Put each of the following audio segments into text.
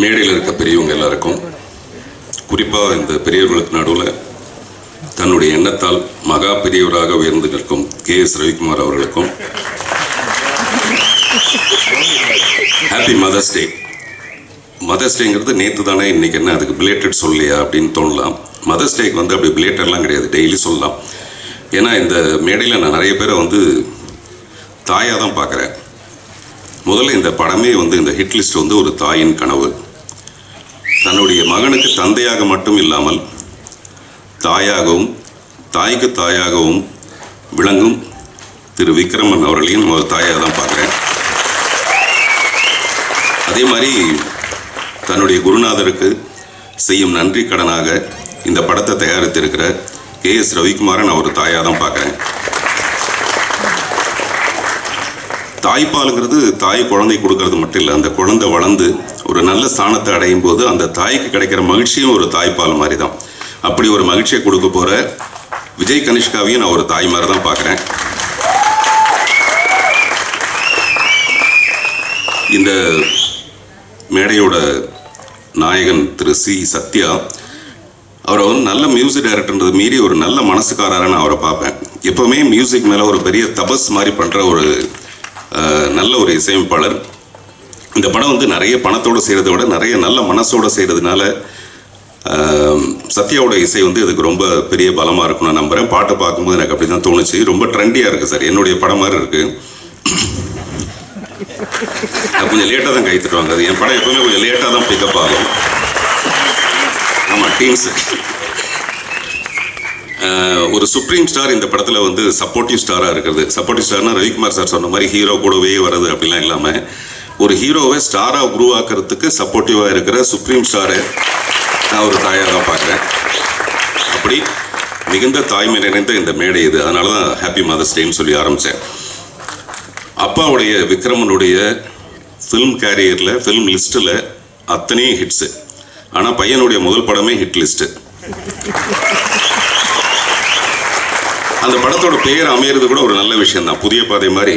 மேடையில் இருக்க பெரியவங்க எல்லாருக்கும், குறிப்பாக இந்த பெரியவர்களுக்கு நடுவில் தன்னுடைய எண்ணத்தால் மகா பெரியவராக உயர்ந்து நிற்கும் KS ரவிக்குமார் அவர்களுக்கும் ஹாப்பி மதர்ஸ் டே. மதர்ஸ் டேங்கிறது நேற்று தானே, இன்னைக்கு என்ன அதுக்கு பிலேட்டட் சொல்லையா அப்படின்னு தோணலாம். மதர்ஸ் டேக்கு வந்து அப்படி பிலேட்டட்லாம் கிடையாது, டெய்லி சொல்லலாம். ஏன்னா இந்த மேடையில் நான் நிறைய பேரை வந்து தாயாக தான் பார்க்குறேன். முதல்ல இந்த படமே வந்து இந்த ஹிட் லிஸ்ட் வந்து ஒரு தாயின் கனவு. தன்னுடைய மகனுக்கு தந்தையாக மட்டும் இல்லாமல் தாயாகவும் தாய்க்கு தாயாகவும் விளங்கும் திரு விக்ரமன் அவர்களையும் ஒரு தாயாக தான் பார்க்குறேன். அதே மாதிரி தன்னுடைய குருநாதருக்கு செய்யும் நன்றி கடனாக இந்த படத்தை தயாரித்திருக்கிற KS ரவிக்குமாரன் ஒரு தாயாக தான் பார்க்குறேன். தாய்ப்பாலுங்கிறது தாய் குழந்தை கொடுக்கறது மட்டும் இல்லை, அந்த குழந்தை வளர்ந்து ஒரு நல்ல ஸ்தானத்தை அடையும் போது அந்த தாய்க்கு கிடைக்கிற மகிழ்ச்சியும் ஒரு தாய்ப்பால் மாதிரி தான். அப்படி ஒரு மகிழ்ச்சியை கொடுக்க போகிற விஜய் கனிஷ்காவையும் நான் ஒரு தாய் மாதிரி தான் பார்க்குறேன். இந்த மேடையோட நாயகன் திரு சத்யா, அவரை வந்து நல்ல மியூசிக் டைரக்டர்ன்றது மீறி ஒரு நல்ல மனசுக்காரரை நான் அவரை பார்ப்பேன். எப்போவுமே மியூசிக் மேலே ஒரு பெரிய தபஸ் மாதிரி பண்ணுற ஒரு நல்ல ஒரு இசையமைப்பாளர். இந்த படம் வந்து நிறைய பணத்தோடு செய்கிறத விட நிறைய நல்ல மனசோடு செய்கிறதுனால சத்யாவோட இசை வந்து இதுக்கு ரொம்ப பெரிய பலமாக இருக்கும் நான் நம்புகிறேன். பாட்டை பார்க்கும்போது எனக்கு அப்படி தான் தோணுச்சு. ரொம்ப ட்ரெண்டியாக இருக்குது சார், என்னுடைய படம் மாதிரி இருக்குது. கொஞ்சம் லேட்டாக தான் கை தட்டுவாங்க. அது என் படம் எப்பவுமே கொஞ்சம் லேட்டாக தான் பிக்கப் ஆகும். ஆமாம், டீம்ஸ். ஒரு சுப்ரீம் ஸ்டார் இந்த படத்தில் வந்து சப்போர்ட்டிவ் ஸ்டாராக இருக்கிறது. சப்போர்ட்டிவ் ஸ்டார்னா ரவிக்குமார் சார் சொன்ன மாதிரி ஹீரோ கூடவே வருது அப்படிலாம் இல்லாமல் ஒரு ஹீரோவை ஸ்டாராக உருவாக்குறதுக்கு சப்போர்ட்டிவாக இருக்கிற சுப்ரீம் ஸ்டாரை நான் ஒரு தாயாக தான் பார்க்குறேன். அப்படி மிகுந்த தாய்மை நிறைந்த இந்த மேடை இது. அதனால தான் ஹாப்பி மதர்ஸ் டேன்னு சொல்லி ஆரம்பித்தேன். அப்பாவுடைய விக்ரமனுடைய ஃபிலிம் கேரியரில் ஃபிலிம் லிஸ்ட்டில் அத்தனையும் ஹிட்ஸு. ஆனால் பையனுடைய முதல் படமே ஹிட் லிஸ்ட்டு. அந்த படத்தோட பெயர் அமையிறது கூட ஒரு நல்ல விஷயம்தான். புதிய பாதை மாதிரி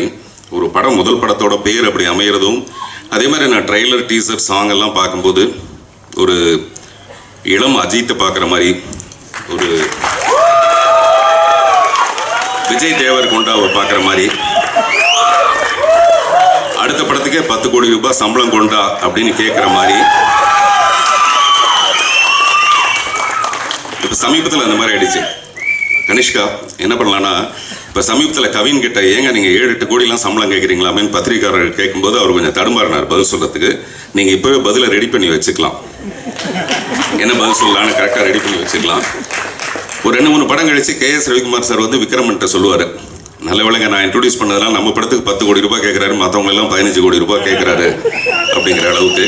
ஒரு படம் முதல் படத்தோட பெயர் அப்படி அமையிறதும், அதே மாதிரி நான் ட்ரெய்லர் டீசர் சாங் எல்லாம் பார்க்கும்போது ஒரு இளம் அஜித்தை பார்க்குற மாதிரி, ஒரு விஜய் தேவர் கொண்டாவை பார்க்குற மாதிரி, அடுத்த படத்துக்கே 10 கோடி ரூபாய் சம்பளம் கொண்டா அப்படின்னு கேட்குற மாதிரி. இப்போ சமீபத்தில் அந்த மாதிரி ஆயிடுச்சு. கனிஷ்கா என்ன பண்ணலான்னா, இப்போ சமீபத்தில் கவின் கிட்ட ஏங்க நீங்கள் 7-8 கோடிலாம் சம்பளம் கேட்குறீங்களாமேன்னு பத்திரிகையாளர் கேட்கும்போது அவர் கொஞ்சம் தடுமாறினார் பதில் சொல்கிறதுக்கு. நீங்கள் இப்போவே பதிலை ரெடி பண்ணி வச்சுக்கலாம், என்ன பதில் சொல்லலான்னு கரெக்டாக ரெடி பண்ணி வச்சுக்கலாம். ஒரு 2-3 படம் கழிச்சு KS ரவிக்குமார் சார் வந்து விக்ரமன்ட்ட சொல்லுவார், நல்ல வேளைங்க நான் இன்ட்ரோடியூஸ் பண்ணதுனால நம்ம படத்துக்கு 10 கோடி ரூபாய் கேட்குறாரு, மற்றவங்க எல்லாம் 15 கோடி ரூபாய் கேட்குறாரு அப்படிங்கிற அளவுக்கு.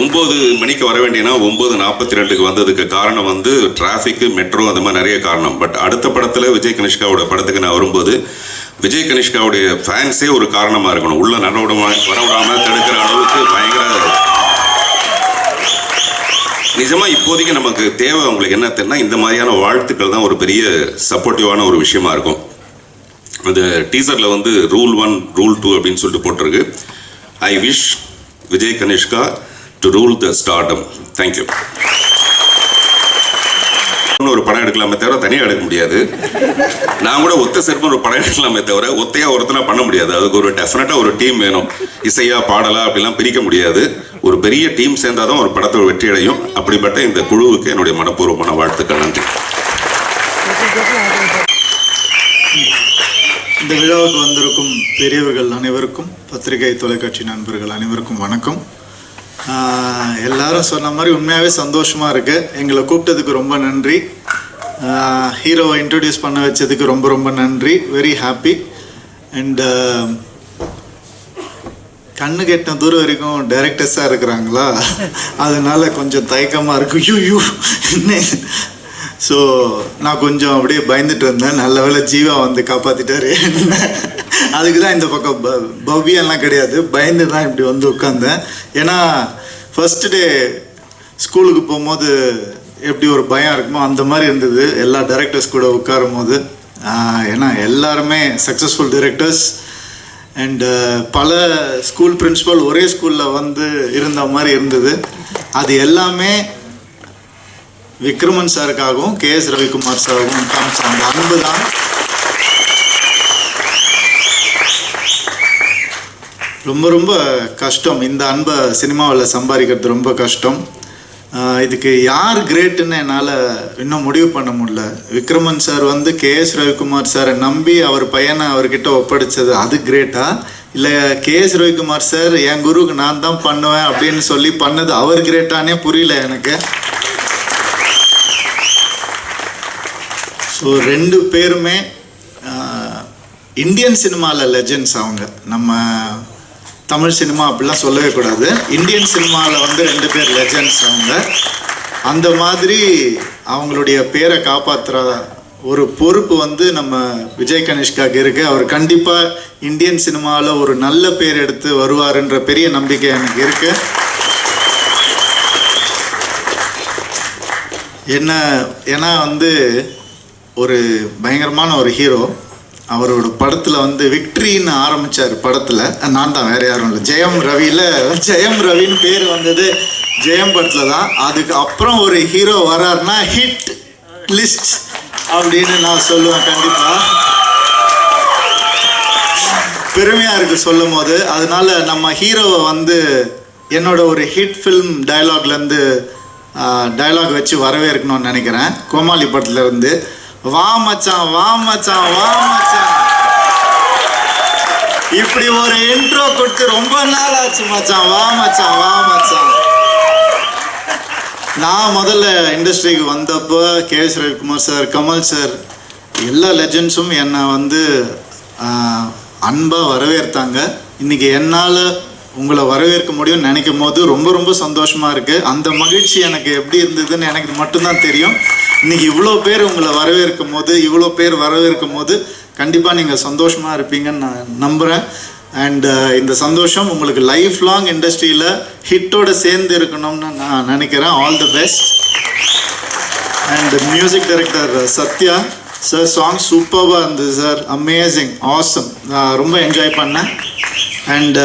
9 மணிக்கு வர வேண்டியனா 9:42 வந்ததுக்கு காரணம் வந்து டிராஃபிக்கு, மெட்ரோ, அந்த மாதிரி நிறைய காரணம். பட் அடுத்த படத்தில் விஜய் கனிஷ்காவோட படத்துக்கு நான் வரும்போது விஜய் கனிஷ்காவுடைய ஃபேன்ஸே ஒரு காரணமாக இருக்கணும். உள்ள வரவிடாமல் தடுக்கிற அளவுக்கு பயங்கர நிஜமாக இப்போதைக்கு நமக்கு தேவை. அவங்களுக்கு என்ன தெரியும்னா, இந்த மாதிரியான வாழ்த்துக்கள் தான் ஒரு பெரிய சப்போர்ட்டிவான ஒரு விஷயமா இருக்கும். அந்த டீசரில் வந்து ரூல் 1 ரூல் 2 அப்படின்னு சொல்லிட்டு போட்டிருக்கு. I wish Vijay Kanishka to rule the stardom. Thank you. ஒரு படம் எடுக்கலாமே தவிர தனியாக எடுக்க முடியாது. நான் கூட ஒத்த செருப்பு ஒரு படம் எடுக்கலாமே தவிர ஒத்தையா ஒருத்தனா பண்ண முடியாது. அதுக்கு ஒரு டெஃபினட்டாக ஒரு டீம் வேணும். இசையா பாடலா அப்படிலாம் பிரிக்க முடியாது. ஒரு பெரிய டீம் சேர்ந்தாதான் ஒரு படத்தோட வெற்றி அடையும். அப்படிப்பட்ட இந்த குழுவுக்கு என்னுடைய மனப்பூர்வமான வாழ்த்துக்கள். நன்றி. இந்த விழாவுக்கு வந்திருக்கும் பெரியவர்கள் அனைவருக்கும், பத்திரிகை தொலைக்காட்சி நண்பர்கள் அனைவருக்கும் வணக்கம். எல்லாரும் சொன்ன மாதிரி உண்மையாகவே சந்தோஷமாக இருக்கு. எங்களை கூப்பிட்டதுக்கு ரொம்ப நன்றி. ஹீரோவை இன்ட்ரடியூஸ் பண்ண வச்சதுக்கு ரொம்ப ரொம்ப நன்றி. Very happy. அண்ட் கண்ணு கெட்டின தூரம் வரைக்கும் டைரக்டர்ஸாக இருக்கிறாங்களா, அதனால கொஞ்சம் தயக்கமாக இருக்கு. யூ ஸோ நான் கொஞ்சம் அப்படியே பயந்துட்டு இருந்தேன். நல்ல வேளை ஜீவா வந்து காப்பாற்றிட்டாரு. அதுக்கு தான் இந்த பக்கம் பவ்யெல்லாம் கிடையாது, பயந்து தான் இப்படி வந்து உட்காந்தேன். ஏன்னா ஃபர்ஸ்ட் டே ஸ்கூலுக்கு போகும்போது எப்படி ஒரு பயம் இருக்குமோ அந்த மாதிரி இருந்தது எல்லா டைரக்டர்ஸ் கூட உட்காரும் போது. ஏன்னா எல்லாருமே சக்ஸஸ்ஃபுல் டைரக்டர்ஸ், அண்டு பல ஸ்கூல் பிரின்சிபல் ஒரே ஸ்கூலில் வந்து இருந்த மாதிரி இருந்தது. அது எல்லாமே விக்ரமன் சாருக்காகவும் KS ரவிக்குமார் சாருக்கும் காமிச்ச அந்த அன்பு தான். ரொம்ப ரொம்ப கஷ்டம், இந்த அன்பை சினிமாவில் சம்பாதிக்கிறது ரொம்ப கஷ்டம். இதுக்கு யார் கிரேட்டுன்னு என்னால் இன்னும் முடிவு பண்ண முடியல. விக்ரமன் சார் வந்து KS ரவிக்குமார் சாரை நம்பி அவர் பையனை அவர்கிட்ட ஒப்படைச்சது அது கிரேட்டா, இல்லை KS ரவிக்குமார் சார் என் குருவுக்கு நான் தான் பண்ணுவேன் அப்படின்னு சொல்லி பண்ணது அவர் கிரேட்டானே புரியல எனக்கு. ஸோ ரெண்டு பேருமே இந்தியன் சினிமாவில் லெஜெண்ட்ஸ். அவங்க நம்ம தமிழ் சினிமா அப்படிலாம் சொல்லவே கூடாது, இந்தியன் சினிமாவில் வந்து ரெண்டு பேர் லெஜெண்ட்ஸ் அவங்க. அந்த மாதிரி அவங்களுடைய பேரை காப்பாற்றுற ஒரு பொறுப்பு வந்து நம்ம விஜய் கனிஷ்காக்கு இருக்குது. அவர் கண்டிப்பாக இந்தியன் சினிமாவில் ஒரு நல்ல பேர் எடுத்து வருவாருன்ற பெரிய நம்பிக்கை எனக்கு இருக்குது. ஏன்னா வந்து ஒரு பயங்கரமான ஒரு ஹீரோ. அவரோட படத்தில் வந்து விக்ட்ரின்னு ஆரம்பித்தார் படத்தில். நான் தான், வேறு யாரும் இல்லை. ஜெயம் ரவின்னு பேர் வந்தது ஜெயம் படத்தில் தான். அதுக்கு அப்புறம் ஒரு ஹீரோ வராருன்னா ஹிட் லிஸ்ட் அப்படின்னு நான் சொல்லுவேன். கண்டிப்பாக பெருமையாக இருக்குது சொல்லும் போது. அதனால நம்ம ஹீரோவை வந்து என்னோட ஒரு ஹிட் ஃபில்ம் டைலாக்லேருந்து டைலாக் வச்சு வரவேற்கணும்னு நினைக்கிறேன். கோமாளி படத்துலேருந்து, வா மச்சான் வா மச்சான் வா மச்சான், இப்படி ஒரு இன்ட்ரோ கொடுத்து ரொம்ப நாள் ஆச்சு மச்சான், வா மச்சான் வா மச்சான். நான் முதல்ல இண்டஸ்ட்ரிக்கு வந்தப்போ KS Ravikumar sir, Kamal sir, எல்லா லெஜெண்ட்ஸும் என்னை வந்து அன்பாக வரவேற்றாங்க. இன்றைக்கி என்னால் உங்களை வரவேற்க முடியும்னு நினைக்கும் போது ரொம்ப ரொம்ப சந்தோஷமாக இருக்குது. அந்த மகிழ்ச்சி எனக்கு எப்படி இருந்ததுன்னு எனக்கு மட்டும்தான் தெரியும். இன்றைக்கி இவ்வளோ பேர் உங்களை வரவேற்கும் போது கண்டிப்பாக நீங்கள் சந்தோஷமாக இருப்பீங்கன்னு நான் நம்புகிறேன். அண்ட் இந்த சந்தோஷம் உங்களுக்கு லைஃப் லாங் இண்டஸ்ட்ரியில் ஹிட்டோடு சேர்ந்து இருக்கணும்னு நான் நினைக்கிறேன். All the best. And music director Sathya sir, song சூப்பராக இருந்தது சார், அமேசிங், ஆசம், ரொம்ப என்ஜாய் பண்ணேன். அண்ட்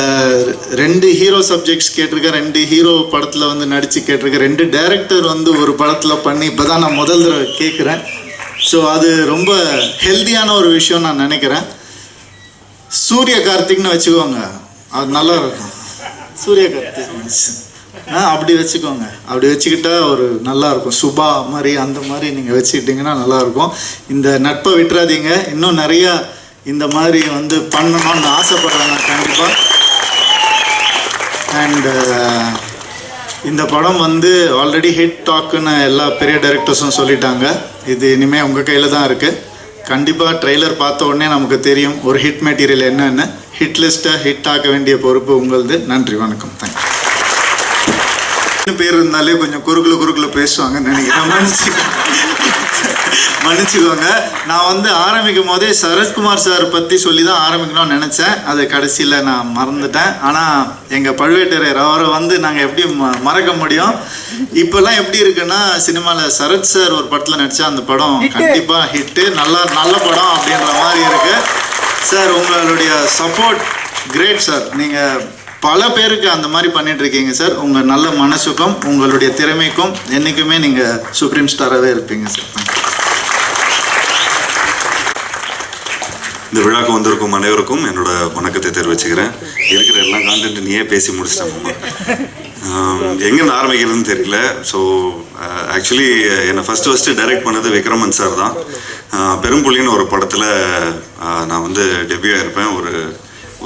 2 ஹீரோ சப்ஜெக்ட்ஸ் கேட்டிருக்கேன், 2 ஹீரோ படத்தில் வந்து நடித்து கேட்டிருக்கேன், 2 டைரக்டர் வந்து ஒரு படத்தில் பண்ணி இப்போ தான் நான் முதல் தடவை கேட்குறேன். ஸோ அது ரொம்ப ஹெல்த்தியான ஒரு விஷயம் நான் நினைக்கிறேன். சூரிய கார்த்திக்னு வச்சுக்கோங்க, அது நல்லா இருக்கும். சூரிய கார்த்திக் அப்படி வச்சுக்கோங்க, அப்படி வச்சுக்கிட்டா ஒரு நல்லாயிருக்கும். சுபா மாதிரி அந்த மாதிரி நீங்கள் வச்சுக்கிட்டிங்கன்னா நல்லாயிருக்கும். இந்த நட்பை விட்டுறாதீங்க, இன்னும் நிறையா இந்த மாதிரி வந்து பண்ணணும்னு ஆசைப்படுறேன் நான் கண்டிப்பாக. அண்டு இந்த படம் வந்து ஆல்ரெடி ஹிட் டாக்குன்னு எல்லா பெரிய டைரக்டர்ஸும் சொல்லிட்டாங்க. இது இனிமேல் உங்கள் கையில் தான் இருக்குது. கண்டிப்பாக ட்ரெய்லர் பார்த்த உடனே நமக்கு தெரியும் ஒரு ஹிட் மெட்டீரியல் என்னென்னு. ஹிட் லிஸ்ட்டை ஹிட் ஆக்க வேண்டிய பொறுப்பு உங்களது. நன்றி, வணக்கம், தேங்க்யூ. பேர் இருந்தாலே கொஞ்சம் குறுக்குல பேசுவாங்கன்னு நினைக்கிறேன், மன்னிச்சுக்கோங்க. நான் வந்து ஆரம்பிக்கும் போதே சரத்குமார் சார் பற்றி சொல்லி தான் ஆரம்பிக்கணும்னு நினச்சேன். அது கடைசியில் நான் மறந்துட்டேன். ஆனால் எங்கள் பழுவேட்டரையர் அவரை வந்து நாங்கள் எப்படி மறக்க முடியும்? இப்போல்லாம் எப்படி இருக்குன்னா, சினிமாவில் சரத் சார் ஒரு படத்தில் நடித்தா அந்த படம் கண்டிப்பாக ஹிட்டு, நல்ல படம் அப்படின்ற மாதிரி இருக்குது. சார் உங்களுடைய சப்போர்ட் கிரேட் சார். நீங்கள் பல பேருக்கு அந்த மாதிரி பண்ணிட்டு இருக்கீங்க சார். உங்கள் நல்ல மனசுக்கும் உங்களுடைய திறமைக்கும் என்றைக்குமே நீங்கள் சுப்ரீம் ஸ்டாராகவே இருப்பீங்க சார். இந்த விழாக்கு வந்திருக்கும் அனைவருக்கும் என்னோட வணக்கத்தை தெரிவிச்சுக்கிறேன். இருக்கிற எல்லா கான்டென்ட் நீயே பேசி முடிச்சிட்டேன். எங்கேருந்து ஆரம்பிக்கிறதுன்னு தெரியல. ஸோ ஆக்சுவலி என்னை ஃபஸ்ட்டு டைரக்ட் பண்ணது விக்ரமன் சார் தான். பெரும்புலின்னு ஒரு படத்தில் நான் வந்து டெபியூ ஆகிருப்பேன்.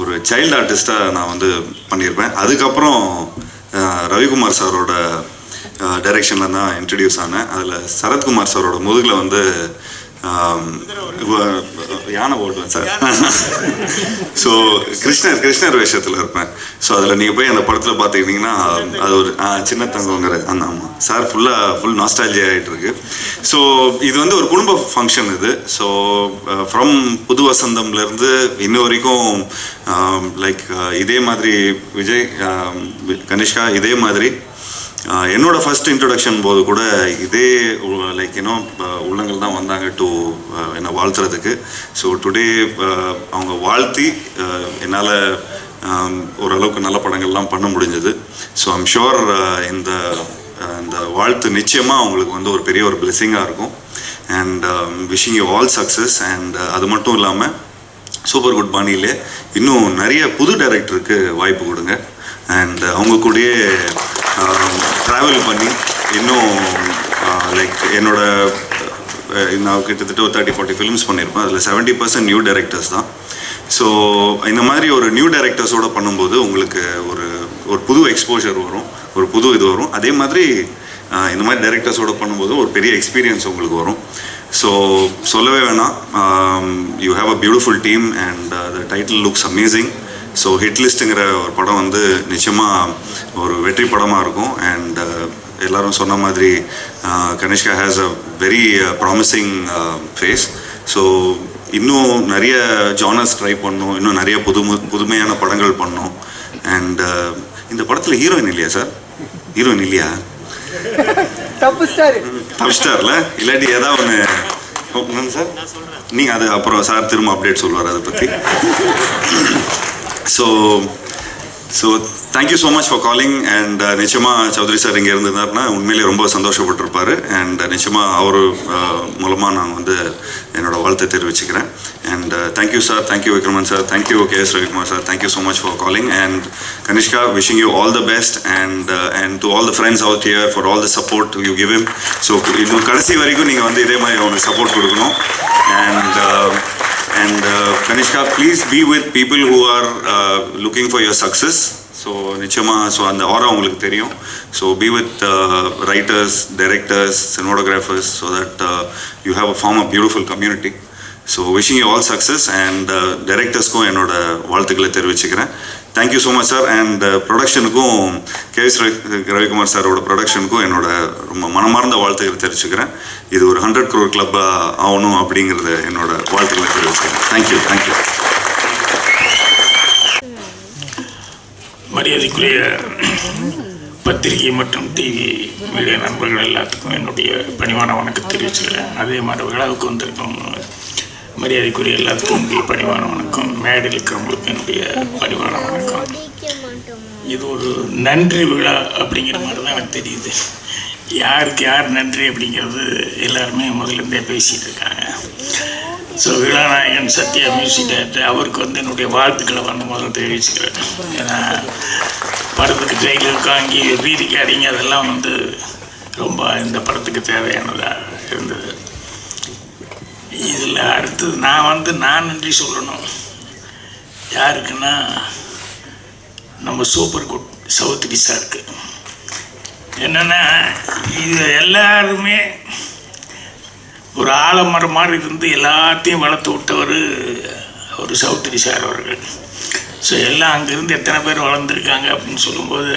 ஒரு சைல்டு ஆர்டிஸ்ட்டாக நான் வந்து பண்ணியிருப்பேன். அதுக்கப்புறம் ரவிக்குமார் சாரோட டைரெக்ஷனில் தான் இன்ட்ரடியூஸ் ஆனேன். அதில் சரத்குமார் சாரோட முதுகில் வந்து யானை ஓட்டுவேன் சார். ஸோ கிருஷ்ணர் வேஷத்தில் இருப்பேன். ஸோ அதில் நீங்கள் போய் அந்த படத்தில் பார்த்துக்கிட்டிங்கன்னா அது ஒரு சின்ன தங்கங்கிற அந்த ஆமாம் சார் ஃபுல் நாஸ்டாலஜி ஆகிட்டு இருக்கு. ஸோ இது வந்து ஒரு குடும்ப ஃபங்க்ஷன் இது. ஸோ ஃப்ரம் புது வசந்தம்லேருந்து இன்ன வரைக்கும் லைக் இதே மாதிரி விஜய் கனிஷ்கா இதே மாதிரி என்னோட ஃபர்ஸ்ட் இன்ட்ரொடக்ஷன் போது கூட இதே லைக் உள்ளங்கள் தான் வந்தாங்க டு என்னை வாழ்த்துறதுக்கு. ஸோ டுடே அவங்க வாழ்த்தி என்னால் ஓரளவுக்கு நல்ல படங்கள்லாம் பண்ண முடிஞ்சது. ஸோ ஐம் ஷுர் இந்த வாழ்த்து நிச்சயமாக அவங்களுக்கு வந்து ஒரு பெரிய ஒரு பிளெஸிங்காக இருக்கும். And wishing you all success. And அது மட்டும் இல்லாமல் சூப்பர் குட் பாணியிலே இன்னும் நிறைய புது டைரக்டருக்கு வாய்ப்பு கொடுங்க. அண்ட் அவங்க கூடயே ட்ராவல் பண்ணி இன்னும் லைக் நான் கிட்டத்தட்ட ஒரு 30-40 ஃபிலிம்ஸ் பண்ணியிருப்பேன். அதில் 70% நியூ டைரக்டர்ஸ் தான். ஸோ இந்த மாதிரி ஒரு நியூ டைரக்டர்ஸோடு பண்ணும்போது உங்களுக்கு ஒரு புது எக்ஸ்போஜர் வரும், ஒரு புது இது வரும். அதே மாதிரி இந்த மாதிரி டைரக்டர்ஸோடு பண்ணும்போது ஒரு பெரிய எக்ஸ்பீரியன்ஸ் உங்களுக்கு வரும். ஸோ சொல்லவே வேணாம், you have a beautiful team and the title looks amazing. So hit லிஸ்ட்டுங்கிற ஒரு படம் வந்து நிச்சயமாக ஒரு வெற்றி படமாக இருக்கும். அண்ட் எல்லோரும் சொன்ன மாதிரி Kanishka has a very promising phase. So இன்னும் நிறைய ஜானர்ஸ் ட்ரை பண்ணணும், இன்னும் நிறைய புதுமையான படங்கள் பண்ணணும். அண்ட் இந்த படத்தில் ஹீரோயின் இல்லையா சார்? ஹீரோயின் இல்லையா? தப்பு ஸ்டார்ல இல்லாட்டி ஏதாவது ஒன்று சார் நீங்கள் அது அப்புறம் சார் திரும்ப அப்டேட் சொல்லுவார் அதை பற்றி. So thank you so much for calling. And நிச்சயமாக சௌத்ரி சார் இங்கே இருந்திருந்தாருன்னா உண்மையிலே ரொம்ப சந்தோஷப்பட்டிருப்பார். அண்ட் நிச்சயமாக அவர் மூலமாக நான் வந்து என்னோட வாழ்த்தை தெரிவிச்சுக்கிறேன். And thank you sir, thank you Vikraman sir, thank you KS Ravikumar sir, thank you so much for calling. And Kanishka, wishing you all the best. And to all the friends out here for all the support you give him. So இன்னும் கடைசி வரைக்கும் நீங்கள் வந்து இதே மாதிரி அவங்களுக்கு support கொடுக்கணும். And Kanishka, please be with people who are looking for your success. So நிச்சயமா அந்த ஆரா உங்களுக்கு தெரியும். So be with writers, directors, cinematographers so that you have form a beautiful community. So wishing you all success. And directorsக்கும் என்னோட வாழ்த்துக்களை தெரிவிச்சுக்கிறேன். Thank you so much sir. And ப்ரொடக்ஷனுக்கும் KS Ravikumar சாரோட ப்ரொடக்ஷனுக்கும் என்னோட ரொம்ப மனமார்ந்த வாழ்த்துக்களை தெரிவிச்சுக்கிறேன். இது ஒரு 100 crore கிளப்பாக ஆகணும் அப்படிங்கிறத என்னோட வாழ்த்துக்களை தெரிவிச்சுக்கிறேன். தேங்க்யூ. மரியாதைக்குரிய பத்திரிகை மற்றும் டிவி மீடியா நண்பர்கள் எல்லாத்துக்கும் என்னுடைய பணிவான வணக்கம் தெரிவிச்சுக்கிறேன். அதே மாதிரி விழாவுக்கு வந்திருக்கோம் மரியாதைக்குரிய எல்லாத்துக்கும் என்னுடைய பணிவான வணக்கம். மேடையில் இருக்கிறவங்களுக்கு என்னுடைய பணிவான வணக்கம். இது ஒரு நன்றி விழா அப்படிங்கிற மாதிரி தான் எனக்கு தெரியுது. யாருக்கு யார் நன்றி அப்படிங்கிறது எல்லாருமே முதல்லேருந்தே பேசிகிட்டு இருக்காங்க. ஸோ விழாநாயகன் சத்யா மியூசிக் டைரக்டர் அவருக்கு வந்து என்னுடைய வாழ்த்துக்களை வந்து முதல்ல தெரிவிச்சுக்கிறேன். ஏன்னா படத்துக்கு ட்ரெயிலர் காங்கி வீதிக்கு அடிங்க அதெல்லாம் வந்து ரொம்ப இந்த படத்துக்கு தேவையானதாக இருந்தது. இதில் அடுத்தது நான் நன்றி சொல்லணும். யாருக்குன்னா நம்ம சூப்பர் குட் சௌத்ரி சாருக்கு. என்னென்னா இது எல்லாருமே ஒரு ஆலமரம் மாதிரி இருந்து எல்லாத்தையும் வளர்த்து விட்டவர் ஒரு சௌத்ரி சார் அவர்கள். ஸோ எல்லாம் அங்கேருந்து எத்தனை பேர் வளர்ந்துருக்காங்க அப்படின்னு சொல்லும்போது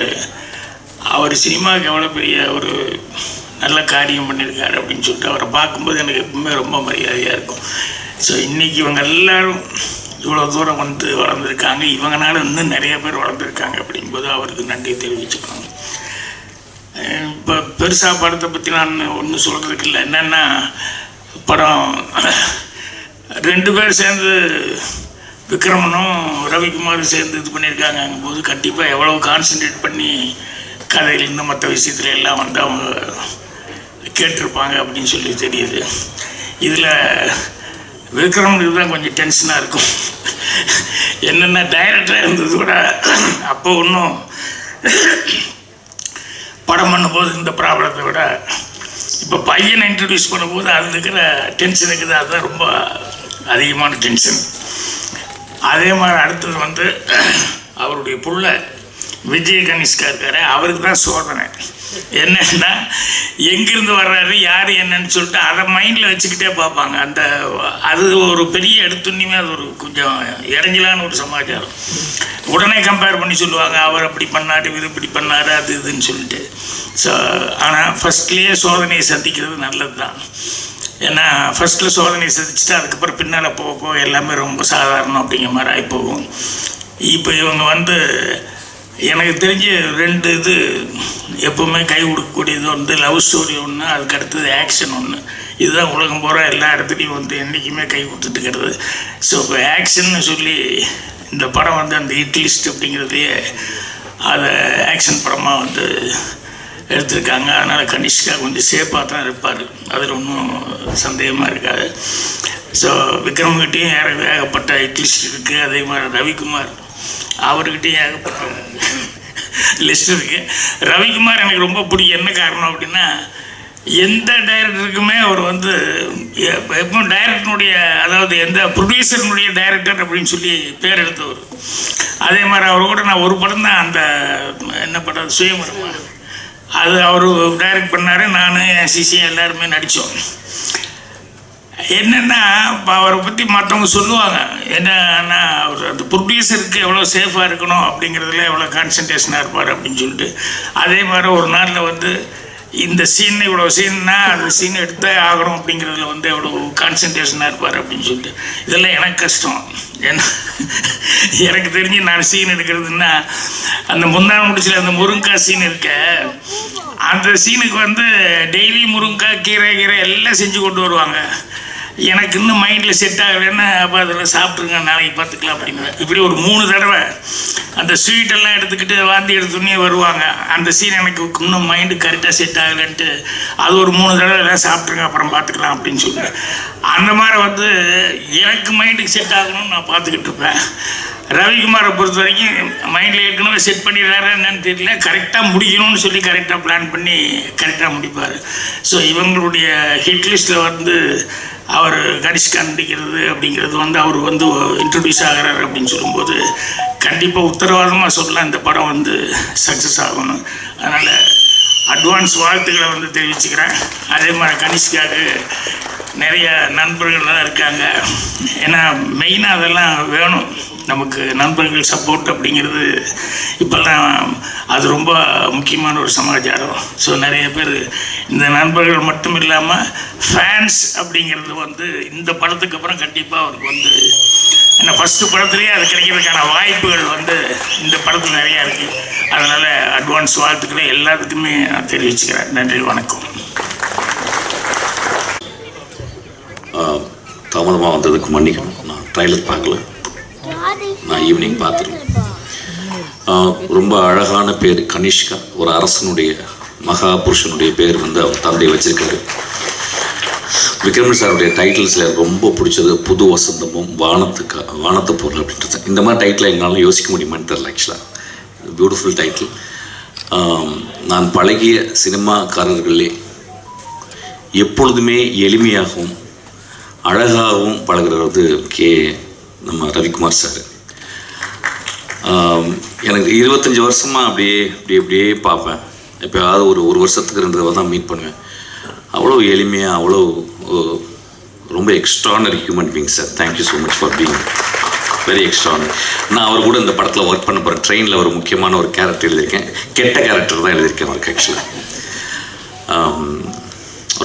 அவர் சினிமாவுக்கு எவ்வளோ பெரிய ஒரு நல்ல காரியம் பண்ணியிருக்காரு அப்படின்னு சொல்லிட்டு அவரை பார்க்கும்போது எனக்கு எப்பவுமே ரொம்ப மரியாதையாக இருக்கும். ஸோ இன்றைக்கி இவங்க எல்லோரும் இவ்வளோ தூரம் வந்து வளர்ந்துருக்காங்க, இவங்கனால இன்னும் நிறைய பேர் வளர்ந்துருக்காங்க அப்படிங்கும்போது அவருக்கு நன்றி தெரிவிச்சுக்கணும். இப்போ பெருசாக படத்தை பற்றி நான் ஒன்றும் சொல்கிறதுக்கு இல்லை. என்னென்னா படம் 2 பேர் சேர்ந்து விக்ரமனும் ரவிக்குமாரும் சேர்ந்து இது பண்ணியிருக்காங்கங்கும்போது கண்டிப்பாக எவ்வளோ கான்சன்ட்ரேட் பண்ணி கதையில் இன்னும் மற்ற விஷயத்துல எல்லாம் வந்து அவங்க கேட்டிருப்பாங்க அப்படின்னு சொல்லி தெரியுது. இதில் விக்ரமனுக்கு தான் கொஞ்சம் டென்ஷனாக இருக்கும். என்னென்ன டைரக்டராக இருந்தது கூட அப்போ ஒன்றும் படம் பண்ணும்போது இந்த ப்ராப்ளத்தை விட இப்போ பையனை இன்ட்ரடியூஸ் பண்ணும்போது அதில் இருக்கிற டென்ஷன் இருக்குது, அதுதான் ரொம்ப அதிகமான டென்ஷன். அதே மாதிரி அடுத்தது வந்து அவருடைய புள்ள விஜய் கனிஷ்கா இருக்காரு, அவருக்கு தான் சோதனை. என்னன்னா எங்கேருந்து வர்றாரு யார் என்னன்னு சொல்லிட்டு அதை மைண்டில் வச்சுக்கிட்டே பார்ப்பாங்க. அது ஒரு பெரிய எடுத்துன்னுமே அது ஒரு கொஞ்சம் இடைஞ்சலான ஒரு சமாச்சாரம். உடனே கம்பேர் பண்ணி சொல்லுவாங்க, அவர் அப்படி பண்ணார் இவர் இப்படி பண்ணார் அது இதுன்னு சொல்லிட்டு. ஸோ ஆனால் ஃபஸ்ட்லேயே சோதனையை சந்திக்கிறது நல்லது தான். ஏன்னா ஃபஸ்ட்டில் சோதனையை சந்திச்சுட்டு அதுக்கப்புறம் பின்னால் போக எல்லாமே ரொம்ப சாதாரணம் அப்படிங்கிற மாதிரி ஆகிப்போகும். இப்போ இவங்க வந்து எனக்கு தெரிஞ்ச 2 இது எப்பவுமே கை கொடுக்கக்கூடியது வந்து லவ் ஸ்டோரி ஒன்று, அதுக்கு அடுத்தது ஆக்ஷன் ஒன்று. இதுதான் உலகம் பூரா எல்லா இடத்துலையும் வந்து என்றைக்குமே கை கொடுத்துட்டுக்கிறது. ஸோ இப்போ ஆக்ஷன்னு சொல்லி இந்த படம் வந்து அந்த ஹிட் லிஸ்ட் அப்படிங்கிறதையே அதை ஆக்ஷன் படமாக வந்து எடுத்திருக்காங்க. அதனால் கனிஷ்கா கொஞ்சம் சேஃபாக தான் இருப்பார், அதில் ஒன்றும் சந்தேகமாக இருக்காது. ஸோ விக்ரம்கிட்டையும் ஏகப்பட்ட ஹிட் லிஸ்ட் இருக்குது. அதே மாதிரி ரவிக்குமார் அவர்கிட்டையும் ஏகப்பட்ட லிஸ்ட் இருக்குது. ரவிக்குமார் எனக்கு ரொம்ப பிடிக்கும். என்ன காரணம் அப்படின்னா, எந்த டைரக்டருக்குமே அவர் வந்து எப்போ டைரக்டருடைய, அதாவது எந்த ப்ரொடியூசருடைய டைரக்டர் அப்படின்னு சொல்லி பேர் எடுத்தவர். அதே மாதிரி அவர் கூட நான் ஒரு படம் தான், அந்த என்ன படம் சுயமரமா, அது அவர் டைரக்ட் பண்ணார். நான் என் சிசி எல்லாருமே நடித்தோம். என்னென்னா இப்போ அவரை பற்றி மற்றவங்க சொல்லுவாங்க, என்னன்னா அவர் அந்த ப்ரொடியூசருக்கு எவ்வளோ சேஃபாக இருக்கணும் அப்படிங்கிறதுல எவ்வளோ கான்சன்ட்ரேஷனாக இருப்பார் அப்படின்னு சொல்லிட்டு. அதே மாதிரி ஒரு நாளில் வந்து இந்த சீன் இவ்வளோ சீன்னா அந்த சீன் எடுத்தே ஆகணும் அப்படிங்கிறதுல வந்து எவ்வளோ கான்சன்ட்ரேஷனாக இருப்பார் அப்படின்னு சொல்லிட்டு. இதெல்லாம் எனக்கு கஷ்டம். ஏன்னா எனக்கு தெரிஞ்சு நான் சீன் எடுக்கிறதுன்னா, அந்த முந்தான முடிச்சில் அந்த முருங்கைக்காய் சீன் இருக்க, அந்த சீனுக்கு வந்து டெய்லி முருங்கைக்காய் கீரை எல்லாம் செஞ்சு கொண்டு வருவாங்க. எனக்கு இன்னும் மைண்டில் செட் ஆகலைன்னா, அப்போ அதில் சாப்பிட்ருங்க, நாளைக்கு பார்த்துக்கலாம் அப்படின்னு. இப்படி ஒரு 3 தடவை அந்த ஸ்வீட்டெல்லாம் எடுத்துக்கிட்டு வாந்தி எடுத்துன்னே வருவாங்க. அந்த சீன் எனக்கு இன்னும் மைண்டு கரெக்டாக செட் ஆகலைன்ட்டு அது ஒரு 3 தடவை எல்லாம் சாப்பிட்ருங்க, அப்புறம் பார்த்துக்கலாம் அப்படின்னு சொல்லிட்டு. அந்த மாதிரி வந்து எனக்கு மைண்டுக்கு செட் ஆகணும்னு நான் பார்த்துக்கிட்டு இருப்பேன். ரவிக்குமாரை பொறுத்த வரைக்கும் மைண்டில் ஏற்கனவே செட் பண்ணிடுறாரு என்னன்னு தெரியல, கரெக்டாக முடிக்கணும்னு சொல்லி கரெக்டாக பிளான் பண்ணி கரெக்டாக முடிப்பார். ஸோ இவங்களுடைய ஹிட் லிஸ்ட்டில் வந்து அவர் கனிஷ்கா நடிக்கிறது அப்படிங்கிறது வந்து அவர் வந்து இன்ட்ரடியூஸ் ஆகிறார் அப்படின்னு சொல்லும்போது கண்டிப்பாக உத்தரவாதமாக சொல்லலாம் இந்த படம் வந்து சக்ஸஸ் ஆகணும். அதனால் அட்வான்ஸ் வாழ்த்துக்களை வந்து தெரிவிச்சுக்கிறேன். அதே மாதிரி கனிஷ்காவுக்கு நிறைய நண்பர்கள்லாம் இருக்காங்க. ஏன்னா மெயினாக அதெல்லாம் வேணும் நமக்கு, நண்பர்கள் சப்போர்ட் அப்படிங்கிறது இப்போல்லாம் அது ரொம்ப முக்கியமான ஒரு சமாச்சாரம். ஸோ நிறைய பேர் இந்த நண்பர்கள் மட்டும் இல்லாமல் ஃபேன்ஸ் அப்படிங்கிறது வந்து இந்த படத்துக்கு அப்புறம் கண்டிப்பாக அவருக்கு வந்து, ஏன்னா ஃபஸ்ட்டு படத்துலேயே அது கிடைக்கிறதுக்கான வாய்ப்புகள் வந்து இந்த படத்தில் நிறையா இருக்குது. அதனால் அட்வான்ஸ் வாழ்த்துக்களை எல்லாத்துக்குமே நான் தெரிவிச்சுக்கிறேன். நன்றி, வணக்கம். தாமதமாக வந்ததுக்கு மன்னிக்கணும். நான் ட்ரைலர் பார்க்கல, நான் ஈவினிங் பார்த்துருவேன். ரொம்ப அழகான பேர் கனிஷ்கா. ஒரு அரசனுடைய மகா புருஷனுடைய பேர் வந்து அவர் தந்தை வச்சிருக்காரு. விக்ரம் சாருடைய டைட்டில்ஸில் ரொம்ப பிடிச்சது புது வசந்தமும் வானத்து பொருள் அப்படின்றது. இந்த மாதிரி டைட்டில் எங்களால் யோசிக்க முடியுமான்னு தெரியல. ஆக்சுவலாக பியூட்டிஃபுல் டைட்டில். நான் பழகிய சினிமாக்காரர்களே எப்பொழுதுமே எளிமையாகவும் அழகாகவும் பழகிறது நம்ம ரவிக்குமார் சார். எனக்கு 25 வருஷமாக அப்படியே பார்ப்பேன். எப்போயாவது ஒரு வருஷத்துக்கு 2 தடவை தான் மீட் பண்ணுவேன். அவ்வளோ எளிமையாக, அவ்வளோ ரொம்ப extraordinary human being sir. Thank you so much for being very extraordinary. நான் அவர் கூட இந்த படத்தில் ஒர்க் பண்ண போகிறேன். ட்ரெயினில் ஒரு முக்கியமான ஒரு கேரக்டர் எழுதியிருக்கேன். கெட்ட கேரக்டர் தான் எழுதியிருக்கேன் அவருக்கு. ஆக்சுவலாக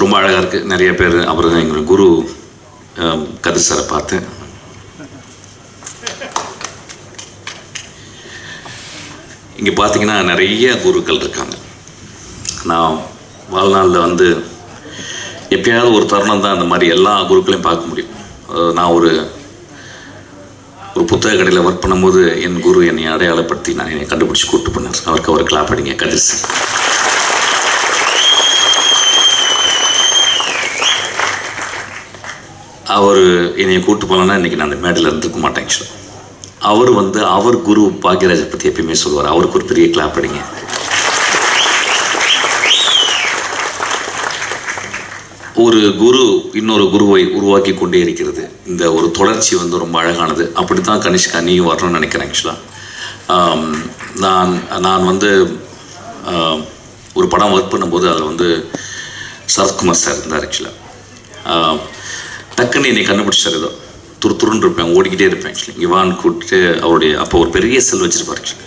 ரொம்ப அழகாக இருக்குது. நிறைய பேர் அவர் தான் எங்களோட குரு கதிர் சாரை பார்த்தேன். இங்கே பார்த்தீங்கன்னா நிறைய குருக்கள் இருக்காங்க. நான் வாழ்நாளில் வந்து எப்பயாவது ஒரு தருணம் தான் அந்த மாதிரி எல்லா குருக்களையும் பார்க்க முடியும். நான் ஒரு புத்தக கடையில் ஒர்க் பண்ணும்போது என் குரு என்னை அடையாளப்படுத்தி என்னை கண்டுபிடிச்சி கூப்பிட்டு பண்ணார். அவருக்கு அவர் கிளாப் அடிங்க கதிர் சார். அவர் என்னை கூப்பிட்டு போகலன்னா இன்றைக்கி நான் அந்த மேடையில் இருந்துக்க மாட்டேன். ஆக்சுவலாக அவர் வந்து அவர் குரு பாக்யராஜை பற்றி எப்பயுமே சொல்லுவார். அவருக்கு ஒரு பெரிய கிளாப் அடிங்க. ஒரு குரு இன்னொரு குருவை உருவாக்கி கொண்டே இருக்கிறது. இந்த ஒரு தொடர்ச்சி வந்து ரொம்ப அழகானது. அப்படி தான் கனிஷ்கா நீயும் வரணும்னு நினைக்கிறேன். ஆக்சுவலாக நான் வந்து ஒரு படம் ஒர்க் பண்ணும்போது அதில் வந்து சரத்குமார் சார் இருந்தார். ஆக்சுவலாக டக்குன்னு என்னை கண்டுபிடிச்சார். ஏதோ துருத்துருன்னு இருப்பேன், ஓடிக்கிட்டே இருப்பேன். ஆக்சுவலி இங்கே வான்னு கூப்பிட்டு அவருடைய அப்போ ஒரு பெரிய செல் வச்சுருப்பார். ஆக்சுவலி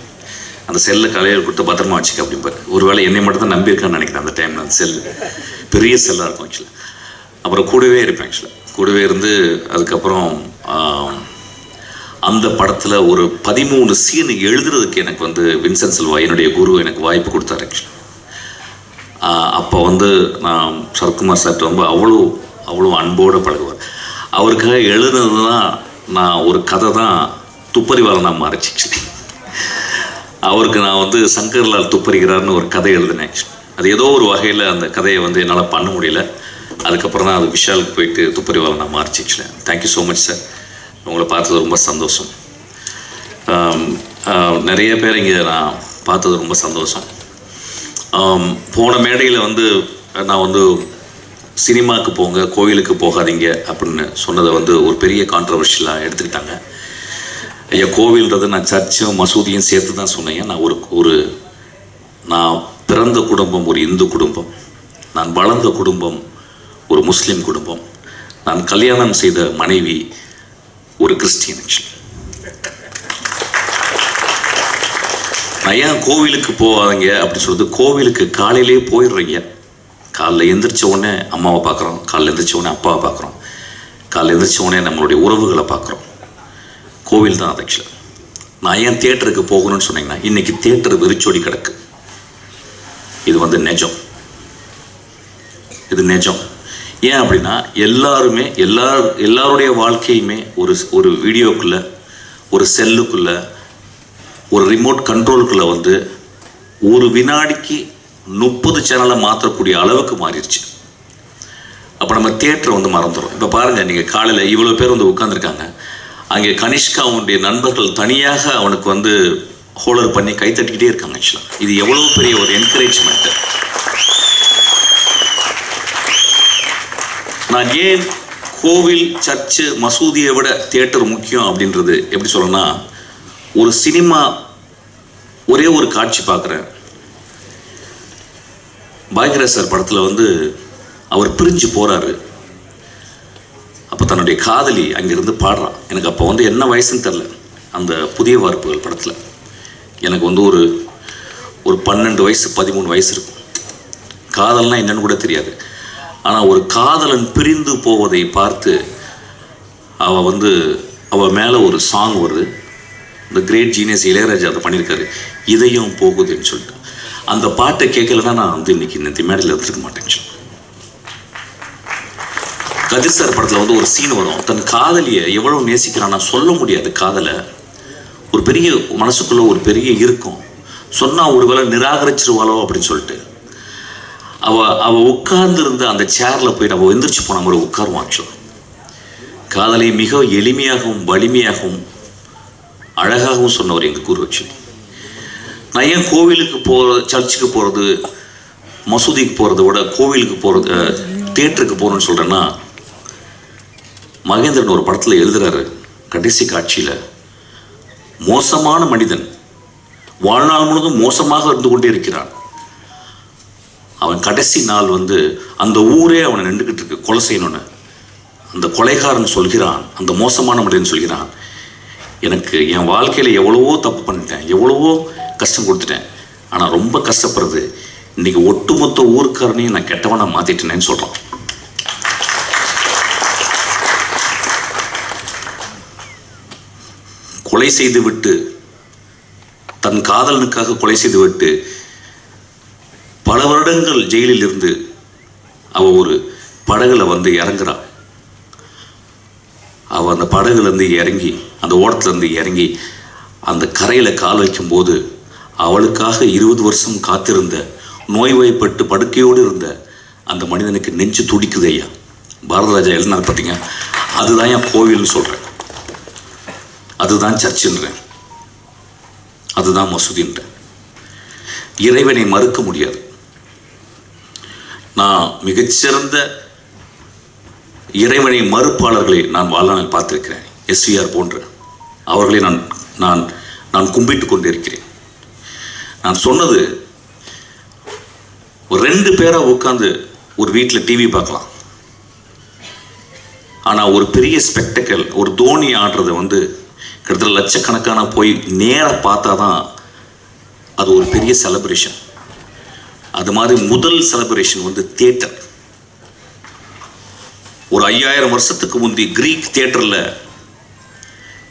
அந்த செல்லை கலையில் கொடுத்து பத்திரமா வச்சுக்க அப்படிம்பார். ஒரு வேளை என்னை மட்டும் தான் நம்பியிருக்கான்னு நினைக்கிறேன். அந்த டைமில் அந்த செல் பெரிய செல்லாக இருக்கும். ஆக்சுவலாக அப்புறம் கூடவே இருப்பேன். ஆக்சுவலாக கூடவே இருந்து அதுக்கப்புறம் அந்த படத்தில் ஒரு 13 சீன் எழுதுறதுக்கு எனக்கு வந்து வின்சென்ட் செல்வா என்னுடைய குரு எனக்கு வாய்ப்பு கொடுத்தாரு. அப்போ வந்து நான் சரத்குமார் சார் ரொம்ப அவ்வளோ அன்போடு பழகுவார். அவருக்காக எழுதுனது தான் நான் ஒரு கதை தான் துப்பறிவாளன் நான் மாறிச்சு. அவருக்கு நான் வந்து சங்கர்லால் துப்பறிகிறார்னு ஒரு கதை எழுதினேன். அது ஏதோ ஒரு வகையில் அந்த கதையை வந்து என்னால் பண்ண முடியல. அதுக்கப்புறம் தான் அது விஷாலுக்கு போயிட்டு துப்பறிவாளன் நான் மாறிச்சு. Thank you so much sir. உங்களை பார்த்தது ரொம்ப சந்தோஷம். நிறைய பேர் இங்கே நான் பார்த்தது ரொம்ப சந்தோஷம். போன மேடையில் வந்து நான் வந்து சினிமாவுக்கு போங்க, கோயிலுக்கு போகாதீங்க அப்படின்னு சொன்னதை வந்து ஒரு பெரிய கான்ட்ரவர்ஷியலாக எடுத்துக்கிட்டாங்க. ஐயா, கோவில்ன்றது நான் சர்ச்சும் மசூதியும் சேர்த்து தான் சொன்னேன். நான் நான் பிறந்த குடும்பம் ஒரு இந்து குடும்பம், நான் வளர்ந்த குடும்பம் ஒரு முஸ்லீம் குடும்பம், நான் கல்யாணம் செய்த மனைவி ஒரு கிறிஸ்டியன். நான் ஏன் கோவிலுக்கு போவாதீங்க அப்படின்னு சொல்லிட்டு, கோவிலுக்கு காலையிலே போயிடுறீங்க. காலைல எந்திரிச்ச உடனே அம்மாவை பார்க்குறோம், காலைல எந்திரிச்ச உடனே அப்பாவை பார்க்குறோம், காலைல எந்திரிச்ச உடனே நம்மளுடைய உறவுகளை பார்க்குறோம். கோவில் தான் அது. ஆக்சுவலாக நான் ஏன் தியேட்டருக்கு போகணும்னு சொன்னீங்கன்னா, இன்னைக்கு தியேட்டர் வெறிச்சோடி கிடக்கு. இது வந்து நிஜம், இது நிஜம். ஏன் அப்படின்னா எல்லாருமே எல்லாருடைய வாழ்க்கையுமே ஒரு வீடியோக்குள்ளே, ஒரு செல்லுக்குள்ளே, ஒரு ரிமோட் கண்ட்ரோலுக்குள்ளே வந்து ஒரு வினாடிக்கு 30 சேனலை மாற்றக்கூடிய அளவுக்கு மாறிடுச்சு. அப்போ நம்ம தியேட்டரை வந்து மறந்துடும். இப்போ பாருங்கள், நீங்கள் காலையில் இவ்வளோ பேர் வந்து உட்காந்துருக்காங்க. அங்கே கனிஷ்கா அவனுடைய நண்பர்கள் தனியாக அவனுக்கு வந்து ஹோல்டர் பண்ணி கைத்தட்டிக்கிட்டே இருக்காங்க. ஆக்சுவலாக இது எவ்வளோ பெரிய ஒரு என்கரேஜ்மெண்ட்டு. நான் ஏன் கோவில், சர்ச்சு, மசூதியை விட தியேட்டர் முக்கியம் அப்படின்றது எப்படி சொல்லணும்னா, ஒரு சினிமா ஒரே ஒரு காட்சி பார்க்குறேன். பாக்யராஜ் சார் படத்தில் வந்து அவர் பிரிஞ்சு போகிறாரு. அப்போ தன்னுடைய காதலி அங்கேருந்து பாடுறான். எனக்கு அப்போ வந்து என்ன வயசுன்னு தெரில. அந்த புதிய வார்ப்புகள் படத்தில் எனக்கு வந்து ஒரு 12 வயசு 13 வயசு இருக்கும். காதல்னா என்னன்னு கூட தெரியாது. ஆனால் ஒரு காதலன் பிரிந்து போவதை பார்த்து அவள் மேலே ஒரு சாங் வருது. இந்த கிரேட் ஜீனியஸ் இளையராஜா அதை பண்ணியிருக்காரு, இதயம் போகுதுன்னு சொல்லிட்டு. அந்த பாட்டை கேட்கலன்னா நான் வந்து இன்னைக்கு இந்த மேடையில் எடுத்துருக்க மாட்டேன். கதிர் சார் படத்தில் வந்து ஒரு சீன் வரும். தன் காதலியை எவ்வளோ நேசிக்கிறான்னா சொல்ல முடியாது. காதலை ஒரு பெரிய மனசுக்குள்ள ஒரு பெரிய இருக்கும். சொன்னால் ஒரு வேளை நிராகரிச்சிருவாளோ அப்படின்னு சொல்லிட்டு அவள் உட்கார்ந்துருந்த அந்த சேரில் போயிட்டு அவள் எந்திரிச்சு போன மாதிரி உட்காருவான். ஆக்சுவலாக காதலை மிக எளிமையாகவும் வலிமையாகவும் அழகாகவும் சொன்னவர் எங்கள் குரு. ஆக்சுவலி நான் ஏன் கோவிலுக்கு சர்ச்சுக்கு போகிறது, மசூதிக்கு போகிறத விட கோவிலுக்கு போகிறது, தியேட்டருக்கு போகணுன்னு சொல்கிறேன்னா, மகேந்திரன் ஒரு படத்தில் எழுதுறாரு, கடைசி காட்சியில் மோசமான மனிதன் வாழ்நாள் முழுவதும் மோசமாக இருந்து கொண்டே இருக்கிறான். அவன் கடைசி நாள் வந்து அந்த ஊரே அவனை நின்றுக்கிட்டு இருக்கு கொலை செய்யணும்னு. அந்த கொலைகாரன் சொல்கிறான், அந்த மோசமான மனிதன் சொல்கிறான், எனக்கு என் வாழ்க்கையில் எவ்வளவோ தப்பு பண்ணிட்டேன், எவ்வளவோ கஷ்டம் கொடுத்துட்டேன், ஆனால் ரொம்ப கஷ்டப்படுறது இன்னைக்கு ஒட்டுமொத்த ஊருக்காரனையும் நான் கெட்டவனா மாற்றிட்டேனேன்னு சொல்கிறான். கொலை செய்து விட்டு, தன் காதலனுக்காக கொலை செய்து விட்டு பல வருடங்கள் ஜெயிலில் இருந்து அவள் ஒரு படகுல வந்து இறங்குறான். அவள் அந்த படகுலேருந்து இறங்கி, அந்த ஓடத்துலேருந்து இறங்கி அந்த கரையில் கால் வைக்கும்போது அவளுக்காக 20 வருஷம் காத்திருந்த, நோய்வாய்ப்பட்டு படுக்கையோடு இருந்த அந்த மனிதனுக்கு நெஞ்சு துடிக்குது. ஐயா, பாரதராஜா எழுதினார் பார்த்தீங்க, அதுதான் என் கோவில்னு சொல்கிறேன், அதுதான் சர்ச்சுன்றேன், அதுதான் மசூதின்றேன். இறைவனை மறுக்க முடியாது. நான் மிகச்சிறந்த இறைவனை மறுப்பாளர்களை நான் வாழ்நாளில் பார்த்திருக்கிறேன். எஸ்விஆர் போன்ற அவர்களை நான் கும்பிட்டு கொண்டிருக்கிறேன். நான் சொன்னது, ஒரு 2 பேரா உட்காந்து ஒரு வீட்டில் டிவி பார்க்கலாம், ஆனால் ஒரு பெரிய ஸ்பெக்டக்கல், ஒரு தோனி ஆடுறதை வந்து கிட்டத்தட்ட லட்சக்கணக்கான போய் நேராக பார்த்தா தான் அது ஒரு பெரிய செலிப்ரேஷன். அது மாதிரி முதல் செலிப்ரேஷன் வந்து தியேட்டர். ஒரு 5000 வருஷத்துக்கு முந்தி கிரீக் தியேட்டரில்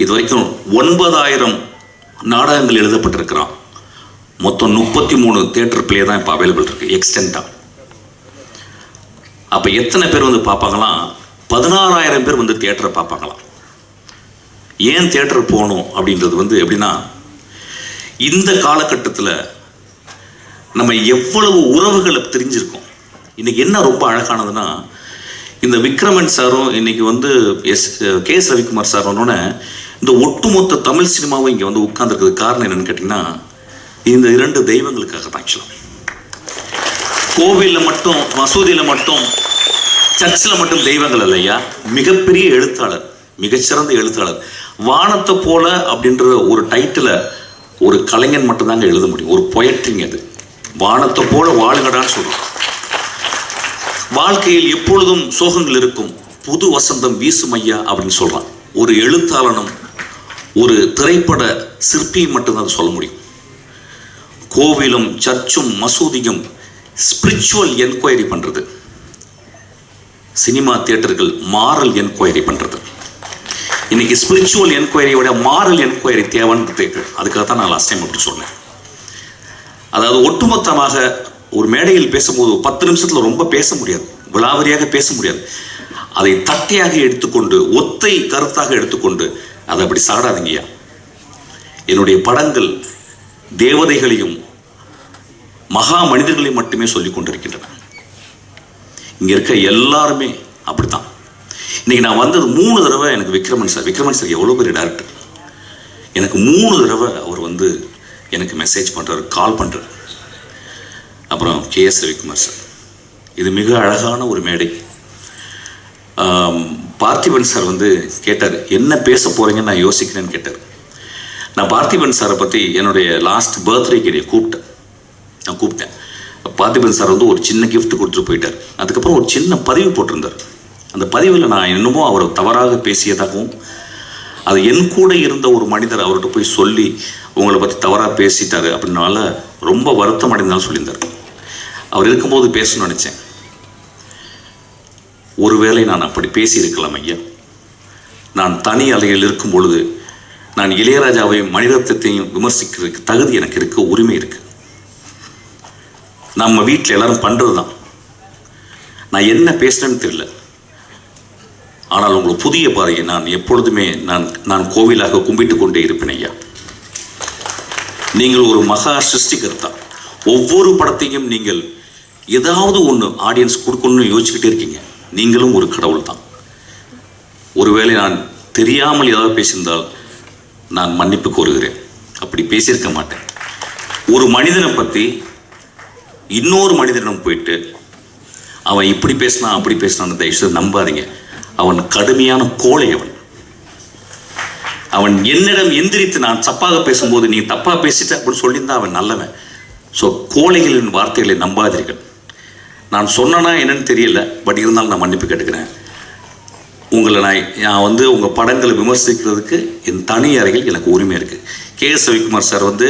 இது வரைக்கும் 9,000 நாடகங்கள் எழுதப்பட்டிருக்கிறான். மொத்தம் 33 தியேட்டர் பிளே தான் இப்போ அவைலபிள் இருக்குது எக்ஸ்டெண்டாக. அப்போ எத்தனை பேர் வந்து பார்ப்பாங்களாம்? 16,000 பேர் வந்து தியேட்டரை பார்ப்பாங்களாம். ஏன் தியேட்டர் போகணும் அப்படின்றது வந்து எப்படின்னா, இந்த காலகட்டத்தில் நம்ம எவ்வளவு உறவுகளை தெரிஞ்சிருக்கோம். இன்னைக்கு என்ன ரொம்ப அழகானதுன்னா, இந்த விக்ரமன் சாரும் இன்னைக்கு வந்து கே எஸ் ரவிக்குமார் சார் வந்தோடனே இந்த ஒட்டுமொத்த தமிழ் சினிமாவும் இங்கே வந்து உட்கார்ந்துருக்கிறது காரணம் என்னன்னு கேட்டிங்கன்னா, இந்த 2 தெய்வங்களுக்காக தான். ஆக்சுவலாக கோவிலில் மட்டும், மசூதியில் மட்டும், சர்ச்சில் மட்டும் தெய்வங்கள் இல்லையா, மிகப்பெரிய எழுத்தாளர், மிகச்சிறந்த எழுத்தாளர். வானத்தை போல அப்படின்ற ஒரு டைட்டிலை ஒரு கலைஞன் மட்டும்தாங்க எழுத முடியும். ஒரு பொயட்ரிங்க அது. வானத்தை போல வாழுங்கடான்னு சொல்றோம். வாழ்க்கையில் எப்பொழுதும் சோகங்கள் இருக்கும், புது வசந்தம் வீசும் ஐயா அப்படின்னு சொல்றான். ஒரு எழுத்தாளனும் ஒரு திரைப்பட சிற்பியும் மட்டும்தான் அதை சொல்ல முடியும். கோவிலும் சர்ச்சும் மசூதியும் ஸ்பிரிச்சுவல் என்கொயரி பண்றது, சினிமா தியேட்டர்கள் மாரல் என்கொயரி பண்றது. இன்னைக்கு ஸ்பிரிச்சுவல் என்கொயரியோட மாரல் என்கொயரி தேவைன்னு கேட்கு. அதுக்காக தான் நான் லாஸ்ட் டைம் அப்படி சொன்னேன். அதாவது ஒட்டுமொத்தமாக ஒரு மேடையில் பேசும்போது 10 நிமிஷத்தில் ரொம்ப பேச முடியாது, விலாவரியாக பேச முடியாது. அதை தட்டையாக எடுத்துக்கொண்டு, ஒத்தை கருத்தாக எடுத்துக்கொண்டு அதை அப்படி சாடாதீங்கய்யா. என்னுடைய படங்கள் தேவதைகளையும் மகா மனிதர்களையும் மட்டுமே சொல்லிக் கொண்டிருக்கின்றன. இங்க இருக்க எல்லாருமே அப்படித்தான். இன்னைக்கு நான் வந்தது 3 தடவை எனக்கு விக்ரமன் சார் எவ்வளோ பெரிய டேரக்டர், எனக்கு 3 தடவை அவர் வந்து எனக்கு மெசேஜ் பண்ணுறாரு, கால் பண்ணுறாரு. அப்புறம் கே எஸ் ரவிக்குமார் சார், இது மிக அழகான ஒரு மேடை. பார்த்திபன் சார் வந்து கேட்டார், என்ன பேச போகிறீங்கன்னு நான் யோசிக்கிறேன்னு கேட்டார். நான் பார்த்திபன் சாரை பற்றி என்னுடைய லாஸ்ட் பர்த்டேக்கு கூப்பிட்டேன். பார்த்திபன் சார் வந்து ஒரு சின்ன கிஃப்ட் கொடுத்துட்டு போயிட்டார். அதுக்கப்புறம் ஒரு சின்ன பதிவு போட்டிருந்தார். அந்த பதிவில் நான் என்னமோ அவரை தவறாக பேசியதாகவும், அது என் கூட இருந்த ஒரு மனிதர் அவர்கிட்ட போய் சொல்லி உங்களை பற்றி தவறாக பேசிட்டாரு அப்படின்னால ரொம்ப வருத்தம் அடைந்தாலும் சொல்லியிருந்தார். அவர் இருக்கும்போது பேசணும்னு நினச்சேன். ஒருவேளை நான் அப்படி பேசியிருக்கலாம் ஐயா. நான் தனி அலையில் இருக்கும் பொழுது நான் இளையராஜாவையும் மணிரத்னத்தையும் விமர்சிக்கிறதுக்கு தகுதி எனக்கு இருக்கு, உரிமை இருக்கு. நம்ம வீட்டில் எல்லாரும் பண்ணுறது தான். நான் என்ன பேசுறேன்னு தெரியல, ஆனால் உங்களுக்கு புதிய பாதையை நான் எப்பொழுதுமே நான் கோவிலாக கும்பிட்டு கொண்டே இருப்பேன் ஐயா. நீங்கள் ஒரு மகா சிருஷ்டிகர்த்தா. ஒவ்வொரு படத்தையும் நீங்கள் ஏதாவது ஒன்று ஆடியன்ஸ் கொடுக்கணும்னு யோசிச்சுக்கிட்டே இருக்கீங்க. நீங்களும் ஒரு கடவுள் தான். ஒருவேளை நான் தெரியாமல் ஏதாவது பேசியிருந்தால் நான் மன்னிப்பு கோருகிறேன். அப்படி பேசியிருக்க மாட்டேன். ஒரு மனிதனை பற்றி இன்னொரு மனிதனிடம் போயிட்டு அவன் இப்படி பேசினான் அப்படி பேசினான்னு தயவுசெய்து நம்பாதீங்க. அவன் கடுமையான கோழை. அவன் என்னிடம் எந்திரித்து நான் தப்பாக பேசும்போது நீ தப்பாக பேசிட்ட அப்படின்னு சொல்லியிருந்தா அவன் நல்லவன். ஸோ கோழைகளின் வார்த்தைகளை நம்பாதீர்கள். நான் சொன்னனா என்னன்னு தெரியல, பட் இருந்தாலும் நான் மன்னிப்பு கேட்டுக்கிறேன். உங்களை நான் வந்து உங்கள் படங்களை விமர்சிக்கிறதுக்கு என் தனி அறையில் எனக்கு உரிமை இருக்குது. கே எஸ் ரவிக்குமார் சார் வந்து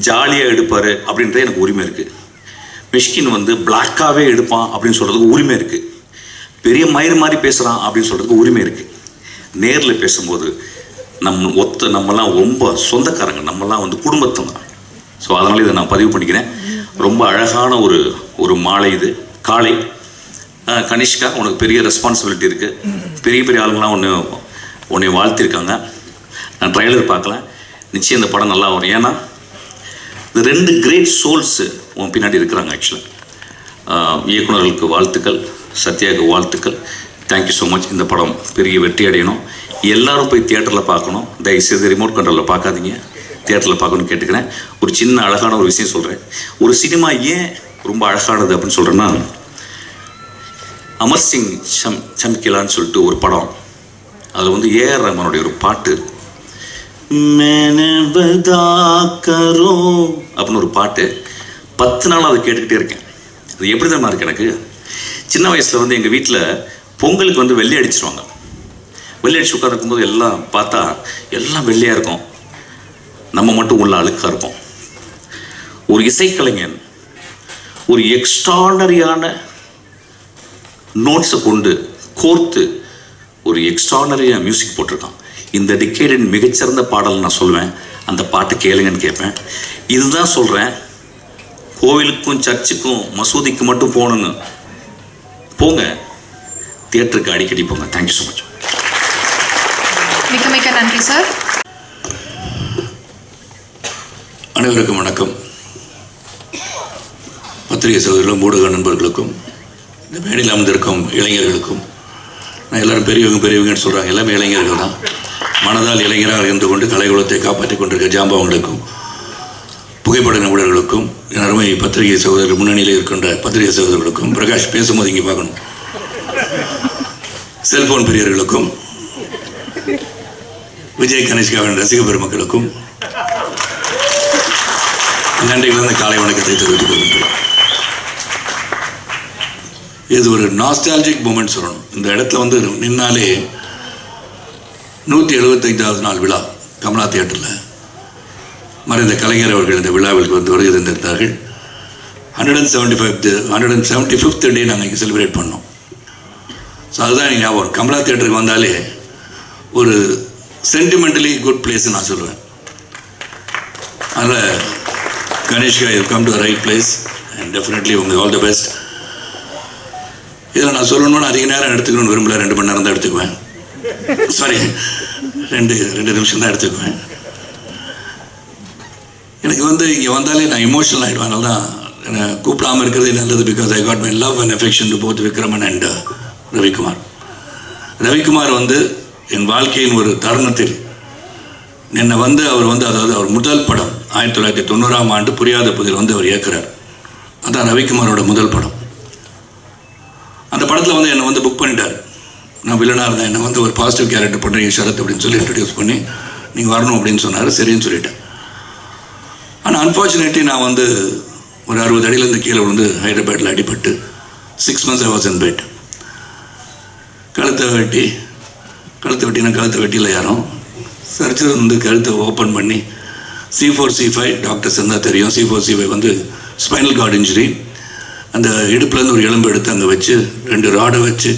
ஜாலியாக எடுப்பார் அப்படின்றது எனக்கு உரிமை இருக்குது. மிஷ்கின் வந்து பிளாக்காகவே எடுப்பான் அப்படின்னு சொல்கிறதுக்கு உரிமை இருக்குது. பெரிய மயிர் மாதிரி பேசுகிறான் அப்படின்னு சொல்கிறதுக்கு உரிமை இருக்குது. நேரில் பேசும்போது நம்மலாம் ரொம்ப சொந்தக்காரங்க, நம்மலாம் வந்து குடும்பத்தம் தான். ஸோ அதனால் இதை நான் பதிவு பண்ணிக்கிறேன். ரொம்ப அழகான ஒரு மாலை இது, காலை. கனிஷ்கா, உனக்கு பெரிய ரெஸ்பான்சிபிலிட்டி இருக்குது. பெரிய பெரிய ஆளுங்களாம் உன்னை வாழ்த்திருக்காங்க. நான் ட்ரைலர் பார்க்கல, நிச்சயம் இந்த படம் நல்லா வரும். ஏன்னா இந்த 2 கிரேட் சோல்ஸு உன் பின்னாடி இருக்கிறாங்க. ஆக்சுவலாக இயக்குநர்களுக்கு வாழ்த்துக்கள், சத்யாவுக்கு வாழ்த்துக்கள். Thank you so much. இந்த படம் பெரிய வெற்றி அடையணும். எல்லாரும் போய் தியேட்டரில் பார்க்கணும். தயவுசெய்து ரிமோட் கண்ட்ரோலில் பார்க்காதீங்க, தியேட்டரில் பார்க்கணும்னு கேட்டுக்கிறேன். ஒரு சின்ன அழகான ஒரு விஷயம் சொல்கிறேன். ஒரு சினிமா ஏன் ரொம்ப அழகானது அப்படின்னு சொல்கிறேன்னா, அமர் சிங் சம்கிலான்னு சொல்லிட்டு ஒரு படம், அதில் வந்து ஏஆர் ரஹ்மானுடைய ஒரு பாட்டு அப்படின்னு ஒரு பாட்டு 10 நாள் அதை கேட்டுக்கிட்டே இருக்கேன். அது எப்படி தான் இருக்கு எனக்கு. சின்ன வயசில் வந்து எங்கள் வீட்டில் பொங்கலுக்கு வந்து வெள்ளை அடிச்சிருவாங்க. வெள்ளை அடிச்சு உட்காந்துருக்கும்போது எல்லாம் பார்த்தா எல்லாம் வெள்ளையாக இருக்கும், நம்ம மட்டும் உள்ள அழுக்காக இருப்போம். ஒரு இசைக்கலைஞன் ஒரு எக்ஸ்ட்ரானரியான நோட்ஸை கொண்டு கோர்த்து ஒரு எக்ஸ்ட்ரானரியாக மியூசிக் போட்டிருக்கான். இந்த டிக்கேடின் மிகச்சிறந்த பாடல் நான் சொல்லுவேன். அந்த பாட்டை கேளுங்கன்னு கேட்பேன். இதுதான் சொல்கிறேன், கோவிலுக்கும் சர்ச்சுக்கும் மசூதிக்கு மட்டும் போகணுன்னு போங்க, தியேட்டருக்கு அடிக்கடி போங்க. Thank you so much. மிக்க மிக்க நன்றி சார். அனைவருக்கும் வணக்கம். பத்திரிகை சகோதரர்களும் ஊடக நண்பர்களுக்கும் இந்த மேடையில் அமர்ந்திருக்கும் இளைஞர்களுக்கும், நான் எல்லாரும் பெரியவங்கன்னு சொல்கிறாங்க, எல்லாமே இளைஞர்கள் தான். மனதால் இளைஞராக இருந்து கொண்டு கலைக்குலத்தை காப்பாற்றி கொண்டிருக்க ஜாம்பவங்களுக்கும் புகைப்பட நிபுணர்களுக்கும் என் அருமை பத்திரிகை சகோதரர்கள் முன்னணியில் இருக்கின்ற பத்திரிகை சகோதரர்களுக்கும், பிரகாஷ் பேசும்போது இங்கே பார்க்கணும், செல்போன் பிரியர்களுக்கும், விஜய் கணேஷ்காவின் ரசிக பெருமக்களுக்கும் நன்றி கலந்த காலை வணக்கத்தை தெரிவித்துக் கொள்கின்றேன். இது ஒரு நாஸ்டாலஜிக் மூமெண்ட் சொல்லணும். இந்த இடத்துல வந்து நின்னாலே 175வது நாள் விழா கமலா தியேட்டரில் மறைந்த கலைஞர் அவர்கள் இந்த விழாவிற்கு வந்து வருகை தந்திருந்தார்கள். 175th டே நாங்கள் இங்கே செலிப்ரேட் பண்ணோம். ஸோ அதுதான் ஞாபகம். கமலா தியேட்டருக்கு வந்தாலே ஒரு சென்டிமெண்டலி குட் பிளேஸ்ன்னு நான் சொல்லுவேன். அதனால் கணேஷ்கா, you come to right place and definitely உங்களுக்கு ஆல் தி பெஸ்ட். இதில் நான் சொல்லணும்னு அதிக நேரம் எடுத்துக்கணும்னு விரும்பல, 2 மணி நேரம் தான் எடுத்துக்குவேன். சாரி, 2 நிமிஷம் தான் எடுத்துக்குவேன். எனக்கு வந்து இங்கே வந்தாலே நான் இமோஷனல் ஆகிடுவேன். அதனால தான் என்னை கூப்பிடாமல் இருக்கிறதே நல்லது. Because I got my love and affection to both Vikraman and Ravikumar. Ravikumar வந்து என் வாழ்க்கையின் ஒரு தருணத்தில் என்னை வந்து அதாவது அவர் முதல் படம் 1990ஆம் ஆண்டு புரியாத புதில் வந்து அவர் இயக்குறார். அதான் ரவிக்குமாரோட முதல் படம். அந்த படத்தில் வந்து என்னை வந்து புக் பண்ணிட்டார். நான் வில்லனாக இருந்தேன். என்னை வந்து ஒரு பாசிட்டிவ் கேரக்டர் பண்ணுறீங்க ஷரத் அப்படின்னு சொல்லி இன்ட்ரடியூஸ் பண்ணி நீங்கள் வரணும் அப்படின்னு சொன்னார். சரின்னு சொல்லிட்டேன். ஆனால் அன்ஃபார்ச்சுனேட்லி நான் வந்து ஒரு 60 அடியிலேருந்து கீழே விழுந்து ஹைதராபாத்தில் அடிபட்டு 6 months I was in bed. கழுத்தை வெட்டியில் யாரும் சர்ச்சர் வந்து கழுத்தை ஓப்பன் பண்ணி C4 C5 டாக்டர்ஸ் இருந்தால் தெரியும். C4 C5 வந்து ஸ்பைனல் கார்டு இன்ஜுரி. அந்த இடுப்புலேருந்து ஒரு எலும்பு எடுத்து அங்கே வச்சு 2 ராடை வச்சு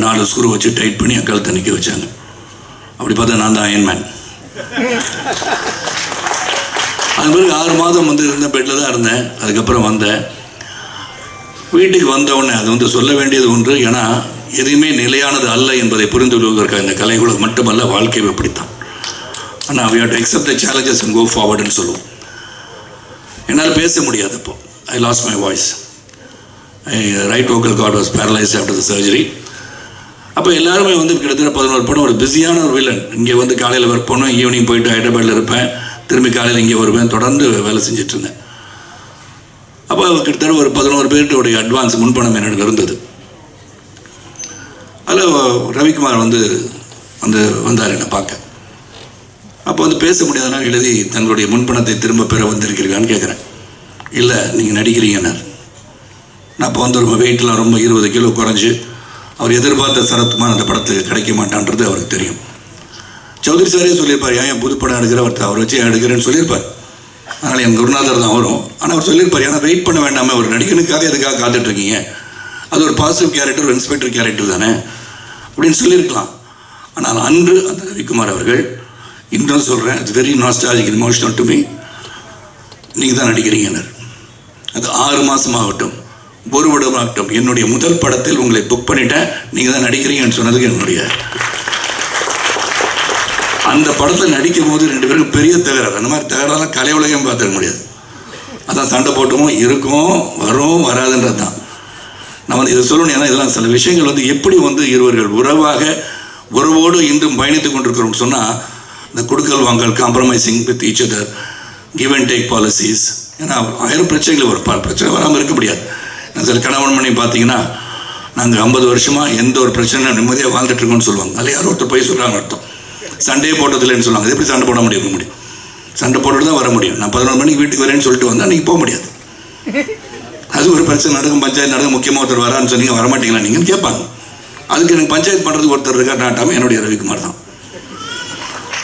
4 ஸ்க்ரூ வச்சு டைட் பண்ணி என் கழுத்தை நிற்க வச்சாங்க. அப்படி பார்த்தா நான் தான் அயன்மேன். அது பிறகு 6 மாதம் வந்து இருந்த பெட்டில் தான் இருந்தேன். அதுக்கப்புறம் வந்தேன். வீட்டுக்கு வந்தவுடனே அது வந்து சொல்ல வேண்டியது ஒன்று. ஏன்னா எதுவுமே நிலையானது அல்ல என்பதை புரிந்து கொள்வதற்காக இந்த கலைக்குழு மட்டுமல்ல, வாழ்க்கையை அப்படித்தான். ஆனால் we have to accept the challenges and go forward ன்னு சொல்லுவோம். என்னால் பேச முடியாது. அப்போ I lost my voice. My right vocal cord was paralyzed after the surgery. அப்போ எல்லாருமே வந்து கிட்டத்தட்ட 11 படம் ஒரு பிஸியான ஒரு வில்லன். இங்கே வந்து காலையில் ஒர்க் பண்ணோம், ஈவினிங் போயிட்டு ஹைதராபாத்தில் இருப்பேன், திரும்பி காலையில் இங்கே வருவேன், தொடர்ந்து வேலை செஞ்சுட்டு இருந்தேன். அப்போ கிட்டத்தட்ட ஒரு 11 பேருடைய அட்வான்ஸ் முன்பணம் என்னிடம் இருந்தது. அதில் ரவிக்குமார் வந்து வந்தார் என்னை பார்க்க. அப்போ வந்து பேச முடியாதனால எழுதி தங்களுடைய முன்பணத்தை திரும்ப பெற வந்திருக்கிறீங்களான்னு கேட்குறேன். இல்லை, நீங்கள் நடிக்கிறீங்கன்னார். நான் இப்போ வந்து ரொம்ப வெயிட்லாம் ரொம்ப 20 கிலோ குறைஞ்சி அவர் எதிர்பார்த்த சரத்குமார் அந்த படத்துக்கு கிடைக்க மாட்டான்றது அவருக்கு தெரியும். சௌத்ரி சாரே சொல்லியிருப்பார், ஏன் புது படம் எடுக்கிற அவர் வச்சு எடுக்கிறேன்னு சொல்லியிருப்பார். அதனால் என் குருநாதர் தான் வரும். ஆனால் அவர் சொல்லியிருப்பார், ஏன்னா வெயிட் பண்ண வேண்டாமல் ஒரு நடிகனுக்காக எதுக்காக காத்துட்ருக்கீங்க, அது ஒரு பாசிட்டிவ் கேரக்டர், ஒரு இன்ஸ்பெக்டர் கேரக்டர் தானே அப்படின்னு சொல்லியிருக்கலாம். ஆனால் அன்று அந்த ரவிக்குமார் அவர்கள், இன்னும் சொல்கிறேன், it's very nostalgic emotional to me, நீங்கள் தான் நடிக்கிறீங்கன்னார். அது 6 மாதமாகட்டும், 1 வருடமாகட்டும், என்னுடைய முதல் படத்தில் உங்களை புக் பண்ணிட்டேன், நீங்கள் தான் நடிக்கிறீங்கன்னு சொன்னதுக்கு என்னுடைய அந்த படத்தில் நடிக்கும் போது 2 பேருக்கும் பெரிய தகராறு. அந்த மாதிரி தகராறுலாம் கலை உலகம் பார்த்துக்க முடியாது. அதான் சண்டை போட்டோம், இருக்கும், வரும், வராதுன்றது தான். நான் வந்து இதை சொல்லணும். ஏன்னா இதெல்லாம் சில விஷயங்கள் வந்து எப்படி வந்து இருவர்கள் உறவோடு இன்றும் பயணித்துக் கொண்டிருக்கிறோம்னு சொன்னால், இந்த கொடுக்கல் வாங்கல், compromising with each other, give and take policies. ஏன்னா 1000 பிரச்சனைகள் வரும். பிரச்சனை வராமல் இருக்க முடியாது. சில கணவன் மணி பார்த்தீங்கன்னா, நாங்கள் 50 வருஷமாக எந்த ஒரு பிரச்சனை நிம்மதியாக வாழ்ந்துட்டு இருக்கோம்னு சொல்லுவாங்க. அதில் யாரோ ஒருத்தர் போய் சொல்கிறாங்க அர்த்தம். சண்டையே போட்டதில்லைன்னு சொல்லுவாங்க. எப்படி சண்டை போட முடியும்? சண்டை போட்டுட்டு தான் வர முடியும். நான் 11 மணிக்கு வீட்டுக்கு வரேன்னு சொல்லிட்டு வந்தால் நீங்கள் போக முடியாது. அது ஒரு பிரச்சனை நடக்கும், பஞ்சாயத்து நடக்கும், முக்கியமாக ஒருத்தர் வரான்னு சொன்னீங்க, வரமாட்டீங்களா நீங்கன்னு கேட்பாங்க. அதுக்கு எனக்கு பஞ்சாயத்து பண்ணுறதுக்கு ஒருத்தர் இருக்கா நாட்டாமல் என்னுடைய ரவிக்குமார் தான்.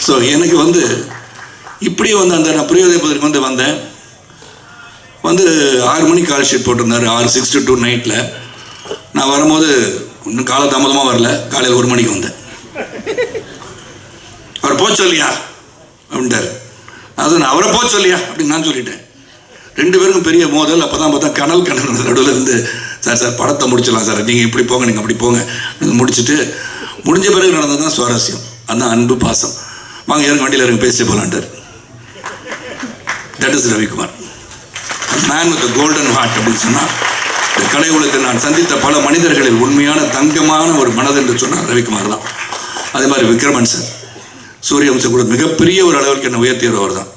ஸோ எனக்கு வந்து இப்படியே வந்து அந்த நான் புரியோதயப்பதற்கு வந்து வந்தேன். 6 மணிக்கு கால் ஷீட் போட்டிருந்தார். 6 to 2 நைட்டில் நான் வரும்போது இன்னும் காலதாமதமாக வரல. காலையில் 1 மணிக்கு வந்தேன். போக சொல்லியா அப்படின்ட்டார். அது நான் அவரை போக சொல்லியா அப்படின்னு நான் சொல்லிட்டேன். 2 பேருக்கும் பெரிய மோதல். அப்போ தான் பார்த்தா கனல் நடுவில் இருந்து சார் படத்தை முடிச்சிடலாம் சார், நீங்கள் இப்படி போங்க, நீங்கள் அப்படி போங்க முடிச்சுட்டு முடிஞ்ச பிறகு நடந்தது தான் சுவாரஸ்யம். அதுதான் அன்பு பாசம். வாங்க யாரும் வண்டியில் இருங்க பேசிட்டு போகலான்ட்டார். That is Ravikumar, man with golden heart அப்படின்னு சொன்னால். இந்த கலை உலகத்தில் நான் சந்தித்த பல மனிதர்களில் உண்மையான தங்கமான ஒரு மனது என்று சொன்னார் ரவிக்குமார் தான். அதே மாதிரி விக்ரமன் சார், சூரியவம்சம் கூட மிகப்பெரிய ஒரு அளவிற்கு என்ன உயர்த்தியவர் தான்.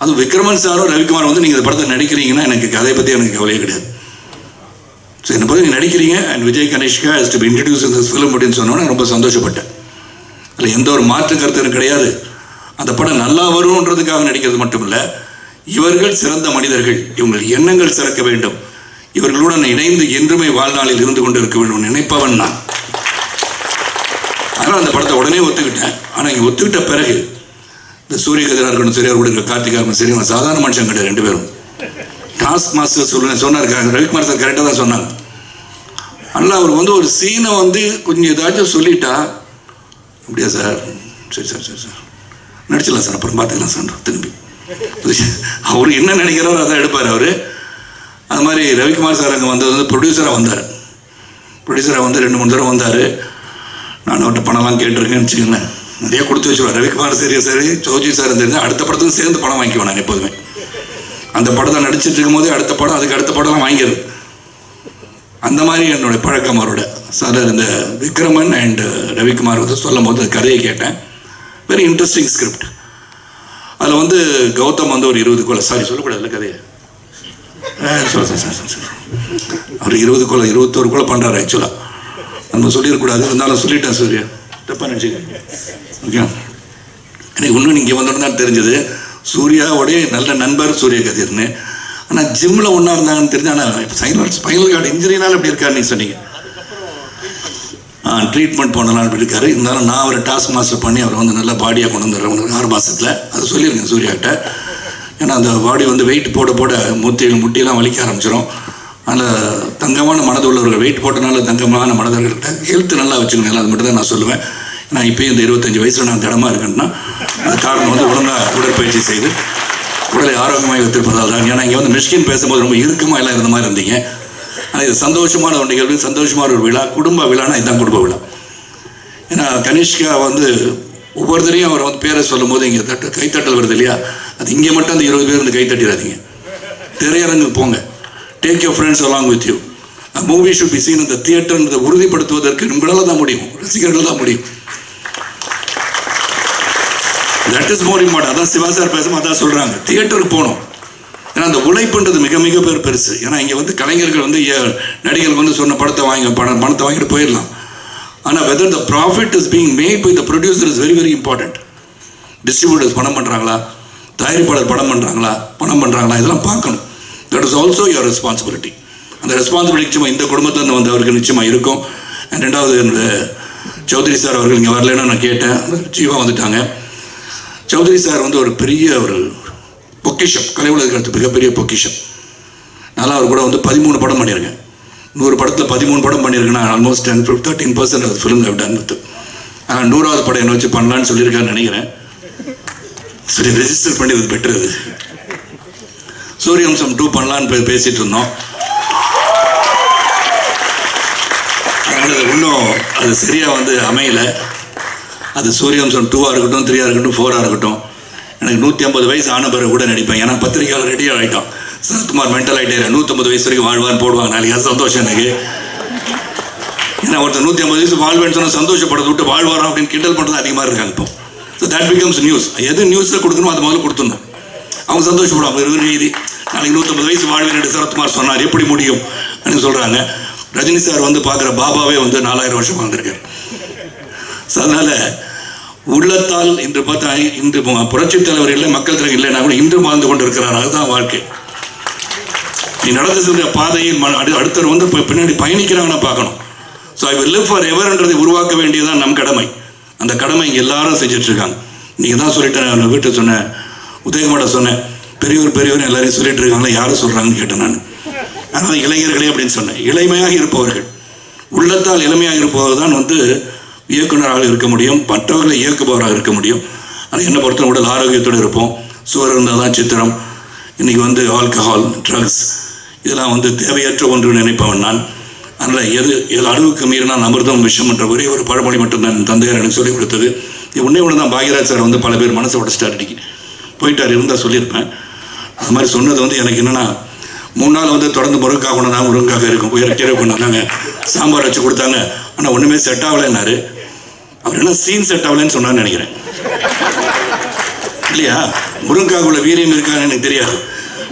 அது விக்ரமன் சாரும் ரவிக்குமார் வந்து நீங்கள் இந்த படத்தை நடிக்கிறீங்கன்னா எனக்கு கதையை பற்றி எனக்கு கவலையே கிடையாது. ஸோ என்னை பற்றி நீங்கள் நடிக்கிறீங்க அண்ட் விஜய் கணேஷ்கா has to be introduce in this film அப்படின்னு சொன்னோன்னே ரொம்ப சந்தோஷப்பட்டேன். அதில் எந்த ஒரு மாற்று கருத்தும் கிடையாது. அந்த படம் நல்லா வரும்ன்றதுக்காக நடிக்கிறது மட்டும் இல்லை, இவர்கள் சிறந்த மனிதர்கள், இவங்கள் எண்ணங்கள் சிறக்க வேண்டும், இவர்களுடன் இணைந்து என்றுமே வாழ்நாளில் இருந்து கொண்டு இருக்க வேண்டும் நினைப்பவன் நான். அதனால் அந்த படத்தை உடனே ஒத்துக்கிட்டேன். ஆனால் இங்கே ஒத்துக்கிட்ட பிறகு இந்த சூரிய கதிராக இருக்கணும் சரி, அவர் கூட கார்த்திகா இருக்கணும் சரி, அவங்க சாதாரண மனுஷன் கிடையாது 2 பேரும். டாஸ்க் மாஸ்டர் சொன்னார் ரவிக்குமார் சார், கரெக்டாக தான் சொன்னாங்க. ஆனால் அவர் வந்து ஒரு சீனை வந்து கொஞ்சம் ஏதாச்சும் சொல்லிட்டா, அப்படியா சார், சரி சார் சரி சார் நடிச்சிடலாம் சார், அப்புறம் பார்த்துக்கலாம் சார் திரும்பி. அவர் என்ன நினைக்கிறாரோ அதான் எடுப்பார் அவர். அது மாதிரி ரவிக்குமார் சார் அங்கே வந்தது வந்து ப்ரொடியூசராக வந்தார். ப்ரொடியூசராக வந்து 2-3 தடவை வந்தார். நான் அவர்கிட்ட பணம்லாம் கேட்டிருக்கேன்னு வச்சுக்கோங்களேன், நிறைய கொடுத்து வச்சுருவார். ரவிக்குமார் சரி சரி சௌஜி சார் தெரிஞ்சு அடுத்த படத்துக்கும் சேர்ந்து பணம் வாங்கிக்குவேன் நான் எப்போதுமே. அந்த படத்தை நடிச்சிட்டு இருக்கும் போதே அடுத்த படம், அதுக்கு அடுத்த படம்லாம் வாங்கிடுது. அந்த மாதிரி என்னுடைய பழக்கம் அவரோட. சார் இந்த விக்ரமன் அண்ட் ரவிக்குமார் வந்து சொல்லும் போது கதையை கேட்டேன். Very interesting script. அதில் வந்து கௌதம் வந்து ஒரு 20 கொலை, சாரி சொல்லக்கூடாதுல்ல கதையை, அவர் 20 கொலை 21 கொலை பண்ணுறாரு. ஆக்சுவலாக நம்ம சொல்லிடக்கூடாது, இருந்தாலும் சொல்லிட்டேன். சூர்யா தப்பாக நினச்சிக்க. ஓகே, எனக்கு இன்னும் இங்கே வந்தோன்னு தான் தெரிஞ்சது சூர்யாவோடைய நல்ல நண்பர் சூரிய கதிர்னு. ஆனால் ஜிம்மில் ஒன்றா இருந்தாங்கன்னு தெரிஞ்சு. ஆனால் இப்போ ஸ்பைனல் கார்டு இன்ஜுரினால அப்படி இருக்காரு நீங்கள் சொன்னீங்க. ட்ரீட்மெண்ட் பண்ணலாம் அப்படி இருக்காரு. இருந்தாலும் நான் அவரை டாஸ்க் மாஸ்டர் பண்ணி அவரை வந்து நல்லா பாடியாக கொண்டு வந்துடுறேன் 6 மாதத்தில். அது சொல்லியிருக்கேன் சூர்யாட்ட. ஏன்னா அந்த பாடி வந்து வெயிட் போட போட முட்டியெல்லாம் வலிக்க ஆரம்பிச்சிடும். அதில் தங்கமான மனது உள்ளவர்கள் வெயிட் போட்டனால தங்கமான மனதர்கள்கிட்ட ஹெல்த் நல்லா வச்சுக்கணும். அது மட்டும் தான் நான் சொல்லுவேன். நான் இப்போயும் இந்த 25 வயசில் நான் திடமாக இருக்கேன்னா அது காரணம் வந்து ஒழுங்காக உடற்பயிற்சி செய்து உடலை ஆரோக்கியமாக வைத்திருப்பதால் தான். ஏன்னா இங்கே வந்து மிஷ்கின் பேசும்போது ரொம்ப இறுக்கமாக எல்லாம் இருந்த மாதிரி இருந்தீங்க. ஆனால் இது சந்தோஷமான ஒரு நிகழ்வு, சந்தோஷமான ஒரு விழா, குடும்ப விழானா இதுதான் குடும்ப விழா. ஏன்னா கனிஷ்கா வந்து ஒவ்வொருத்தரையும் அவர் வந்து பேரை சொல்லும் போது இங்கே கைத்தட்டல் வருது இல்லையா, அது இங்கே மட்டும் அந்த 20 பேர் வந்து கைத்தட்டிடாதீங்க. திரையரங்குக்கு போங்க, take your friends along with you. Movie should be seen இந்த தியேட்டர் உறுதிப்படுத்துவதற்கு உங்களால் தான் முடியும், ரசிகர்கள் தான் முடியும். That is more important. அதான் சிவா சார் பேசும்போது அதான் சொல்கிறாங்க, தியேட்டருக்கு போகணும். ஏன்னா அந்த உழைப்புன்றது மிக மிக பெருசு. ஏன்னா இங்கே வந்து கலைஞர்கள் வந்து நடிகர்கள் வந்து சொன்ன படத்தை பணத்தை வாங்கிட்டு போயிடலாம். ஆனால் whether the profit is being made by the producer is very very important. Distributors பணம் பண்ணுறாங்களா, தயாரிப்பாளர் பணம் பண்ணுறாங்களா இதெல்லாம் பார்க்கணும். That is also your responsibility. அந்த ரெஸ்பான்சிபிலிட்டி நிச்சயமாக இந்த குடும்பத்தில் வந்தவருக்கு நிச்சயமாக இருக்கும். அண்ட் 2வது என்னோட சௌத்ரி சார் அவர்கள் இங்கே வரலன்னு நான் கேட்டேன், ஜீவா வந்துட்டாங்க. சௌத்ரி சார் வந்து ஒரு பெரிய ஒரு பொக்கிஷம், கலை உலகத்துக்கு மிகப்பெரிய பொக்கிஷம். நல்லா அவர் கூட வந்து 13 படம் பண்ணியிருக்கேன். 100 படத்தில் 13 படம் பண்ணியிருக்கேன்னா almost 13% of film have done with. ஆனால் 100வது படம் என்ன வச்சு பண்ணலான்னு சொல்லியிருக்காருன்னு நினைக்கிறேன். சரி, ரெஜிஸ்டர் பண்ணி இது பெட்டர். அது சூரியவம்சம் 2 பண்ணலான்னு பேசிகிட்டு இருந்தோம். இன்னும் அது சரியாக வந்து அமையலை. அது சூரியவம்சம் 2ஆக இருக்கட்டும், 3ஆக இருக்கட்டும், 4ஆக இருக்கட்டும். எனக்கு 150 வயசு ஆன பிறகு கூட நடிப்பேன். ஏன்னா பத்திரிகையாளர் ரெடியாக ஆகிட்டோம். சரத்குமார் மென்டல் ஆகிட்டே 150 வயசு வரைக்கும் வாழ்வான்னு போடுவாங்க. நாளைக்கு சந்தோஷம் எனக்கு. ஏன்னா ஒருத்தர் 150 வயசு வாழ்வேன்னு சொன்னால் சந்தோஷப்படுறத விட்டு வாழ்வாரம் அப்படின்னு கிண்டல் பண்ணுறது அதிகமாக இருக்காங்க இப்போ. So that becomes news. எது நியூஸில் கொடுக்கணும் அது முதல்ல கொடுத்துடணும். அவங்க சந்தோஷப்படுவாங்க. ஒரு நீதி நாளைக்கு 150 வயசு வாழ்வேன் சரத்குமார் சொன்னார், எப்படி முடியும் அப்படின்னு சொல்கிறாங்க. ரஜினி சார் வந்து பார்க்குற பாபாவே வந்து 4000 வருஷம் வாழ்ந்திருக்காரு. ஸோ அதனால் உள்ளத்தால் இன்று பார்த்தா இன்று புரட்சி தலைவர் இல்லை, மக்கள் தலைவர் இல்லைன்னா கூட இன்று வாழ்ந்து கொண்டு இருக்கிறார். அதுதான் வாழ்க்கை. நீ நடந்து சென்ற பாதையில் அடுத்தவர் வந்து பின்னாடி பயணிக்கிறாங்கன்னு பார்க்கணும். So I will live for எவர்ன்றதை உருவாக்க வேண்டியதுதான் நம் கடமை. அந்த கடமை இங்கே எல்லாரும் செஞ்சுட்டு இருக்காங்க. நீங்கள் தான் சொல்லிட்டேன், நான் வீட்டை சொன்னேன், உதயகுமார சொன்னேன், பெரியவர் எல்லாரையும் சொல்லிட்டு இருக்காங்களா, யாரும் சொல்கிறாங்கன்னு கேட்டேன் நான். அதனால் இளைஞர்களே அப்படின்னு சொன்னேன். இளமையாக இருப்பவர்கள், உள்ளத்தால் இளமையாக இருப்பவர் தான் வந்து இயக்குனராக இருக்க முடியும், மற்றவர்களை இயக்குபவராக இருக்க முடியும். ஆனால் என்னை பொறுத்த உடல் ஆரோக்கியத்தோடு இருப்போம். சுவர் இருந்தால் தான் சித்திரம். இன்றைக்கி வந்து ஆல்கஹால், ட்ரக்ஸ் இதெல்லாம் வந்து தேவையற்ற ஒன்று நினைப்பவன் நான். அதனால் எது அளவுக்கு மீறினால் அமிர்தம் விஷம் என்ற ஒரே ஒரு பழமொழி மட்டும்தான் என் தந்தையார் எனக்கு சொல்லிக் கொடுத்தது. ஒன்றே ஒன்று தான் பாக்யராஜ் சார் வந்து பல பேர் மனசை உடச்சிட்டார், அடிக்கி போயிட்டார், இருந்தால் சொல்லியிருப்பேன். அது மாதிரி சொன்னது வந்து எனக்கு என்னென்னா, 3 நாள் வந்து தொடர்ந்து முருங்கைக்காய் கொண்டாங்க, முருங்கைக்காய் இருக்கும், கீரை கொண்டாங்க, சாம்பார் வச்சு கொடுத்தாங்க. ஆனால் ஒன்றுமே செட் ஆகலைன்னாரு. அவர் என்ன சீன் செட் ஆகலைன்னு சொன்னான்னு நினைக்கிறேன், இல்லையா? முருங்கைக்காய்க்குள்ள வீரியம் இருக்கான்னு எனக்கு தெரியாது.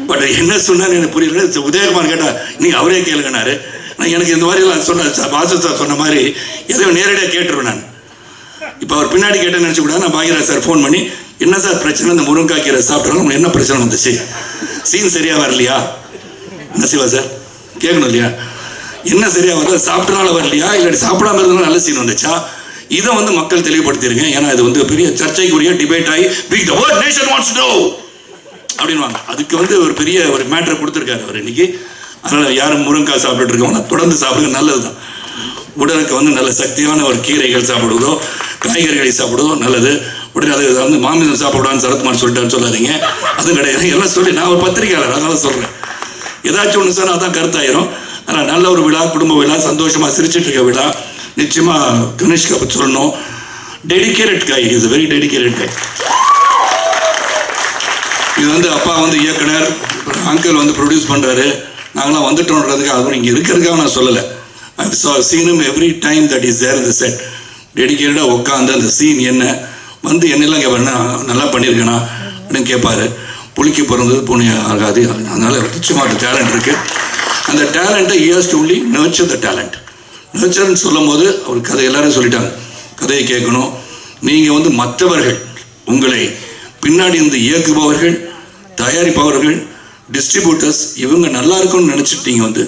பட் என்ன சொன்னான்னு எனக்கு புரியல. உதயகுமார் கேட்டால் நீங்கள் அவரே கேளுங்கன்னாரு. நான் எனக்கு இந்த மாதிரிலாம் சொன்ன வாசு சார் சொன்ன மாதிரி எதையும் நேரடியாக கேட்டுருவேன் நான். இப்போ அவர் பின்னாடி கேட்டேன்னு நினச்சி கூட நான் பாக்யராஜ் சார் ஃபோன் பண்ணி, என்ன சார் பிரச்சனை, இந்த முருங்கைக்காய் கீரை சாப்பிட்றாங்க, உங்களுக்கு என்ன பிரச்சனை வந்துச்சு, சீன் சரியாக வரலையா, என்ன செய்வா சார் கேட்கணும் இல்லையா? என்ன சரியாக வரல, சாப்பிட்றனால வரலையா, இல்லாட்டி சாப்பிடாம இருந்தாலும் நல்ல சீன் வந்துச்சா? இதை வந்து மக்கள் தெளிவுபடுத்திருங்க. ஏன்னா இது வந்து பெரிய சர்ச்சைக்குரிய டிபேட் ஆகி அப்படின்வாங்க. அதுக்கு வந்து ஒரு பெரிய ஒரு மேட்டரை கொடுத்துருக்காரு அவர் இன்னைக்கு. அதனால் யாரும் முருங்கைக்காய் சாப்பிட்டுட்டு இருக்கவங்க தொடர்ந்து சாப்பிடுங்க, நல்லது தான். உடலுக்கு வந்து நல்ல சக்தியான ஒரு கீரைகள் சாப்பிடுவதோ காய்கறிகளை சாப்பிடுவதோ நல்லது. உடனே அது வந்து மாமிசம் சாப்பிடுவான்னு சரத்குமார் சொல்லிட்டான்னு சொல்லாதீங்க, அது கிடையாது. எல்லாம் சொல்லி நான் ஒரு பத்திரிகையாளர், அதனால சொல்கிறேன். ஏதாச்சும் ஒன்று சொன்னால் அதான் கருத்தாயிரும். ஆனால் நல்ல ஒரு விழா, குடும்ப விழா, சந்தோஷமாக சிரிச்சிட்டு இருக்க விழா. நிச்சயமாக கணேஷ்கா பற்றி சொல்லணும். டெடிகேட்டட் காய், இஸ் வெரி டெடிகேட்டட் காய். இது வந்து அப்பா வந்து இயக்குனர், அங்கிள் வந்து ப்ரொடியூஸ் பண்ணுறாரு, நாங்களாம் வந்துட்டோன்றதுக்கு அதுவும் இங்கே இருக்கிறதுக்காக நான் சொல்லலை. I've seen him every time that he's there in the set. டெடிகேட்டடாக உட்காந்து அந்த சீன் என்ன வந்து என்னெல்லாம் கேட்பாருன்னா, நல்லா பண்ணியிருக்கேனா அப்படின்னு கேட்பாரு. புளிக்கு பிறந்தது பூனை ஆகாது. அதனால் நிச்சயமாக டேலண்ட் இருக்குது. அந்த டேலண்ட்டை he has to only nurture the talent. நர்ச்சர்ன்னு சொல்லும் போது அவர் கதை எல்லாரும் சொல்லிட்டாங்க, கதையை கேட்கணும். நீங்கள் வந்து மற்றவர்கள், உங்களை பின்னாடி இருந்து இயக்குபவர்கள், தயாரிப்பவர்கள், டிஸ்ட்ரிபியூட்டர்ஸ், இவங்க நல்லா இருக்கும்னு நினச்சிட்டு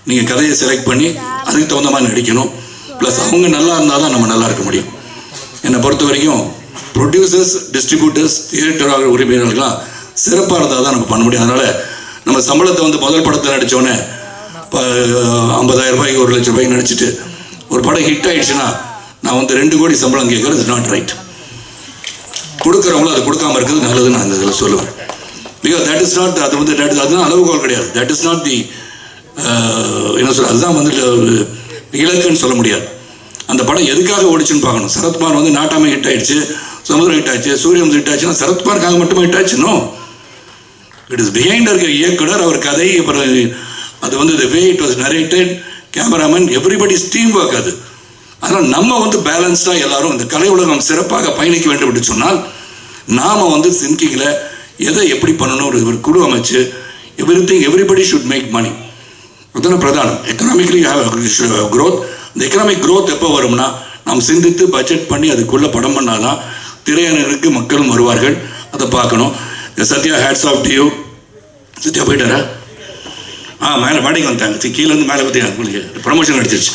நீங்கள் கதையை செலக்ட் பண்ணி அதுக்கு தகுந்த மாதிரி நடிக்கணும். ப்ளஸ் அவங்க நல்லா இருந்தால் தான் நம்ம நல்லா இருக்க முடியும். என்னை பொறுத்த வரைக்கும் ப்ரொடியூசர்ஸ், டிஸ்ட்ரிபியூட்டர்ஸ், தியேட்டர் உரிமையாளர்கள்லாம் சிறப்பாக இருந்தால் தான் நம்ம பண்ண முடியும். அதனால் நம்ம சம்பளத்தை வந்து முதல் படத்தை நடித்தோன்னே 50,000 ரூபாய்க்கு 1 லட்சம் ரூபாய்க்கு நடிச்சிட்டு ஒரு படம் ஹிட் ஆகிடுச்சுன்னா நான் வந்து 2 கோடி சம்பளம் கேட்குறது இஸ் நாட் ரைட். கொடுக்குறவங்களும் அதை கொடுக்காம இருக்கிறது நல்லதுன்னு நான் அந்த இதில் சொல்லுவேன். பிகாஸ் தட் இஸ் நாட், அது வந்து அதுதான் அளவுகோல் கிடையாது. தட் இஸ் நாட் தி என்ன சொல்ற, அதுதான் வந்துட்டு ஒரு இலக்குன்னு சொல்ல முடியாது. அந்த படம் எதுக்காக ஓடிச்சுன்னு பார்க்கணும். சரத்குமார் வந்து நாட்டாமை ஹிட் ஆயிடுச்சு, சமுதிரம் ஹிட் ஆச்சு, சூரியன் ஹிட் ஆச்சுன்னா சரத்குமாருக்காக மட்டுமே ஹிட் ஆச்சுனோ, இட் இஸ் பிஹைண்ட் இருக்கிற இயக்குனர், அவர் கதை, அப்புறம் அது வந்து the way it was narrated, cameraman, everybody's team work அது. அதனால் நம்ம வந்து பேலன்ஸ்டாக எல்லாரும் இந்த கலை உலகம் சிறப்பாக பயணிக்க வேண்டும் என்று சொன்னால் நாம் வந்து திங்கிங்கில் எதை எப்படி பண்ணணும் ஒரு குழு அமைச்சு எவ்ரிபடி ஷுட் மேக் மணி. அதுதான் பிரதானம். Economically growth. இந்த எக்கனாமிக் க்ரோத் எப்போ வரும்னா நாம் சிந்தித்து பட்ஜெட் பண்ணி அதுக்குள்ளே படம் பண்ணாதான் திரையரங்குக்கு மக்களும் வருவார்கள். அதை பார்க்கணும். Satya, hats off to you. Satya போயிட்டாரா? மேலே மாடிக்கு வந்துட்டாங்க, கீழேருந்து மேலே பற்றி உங்களுக்கு ப்ரமோஷன் அடிச்சிருச்சு.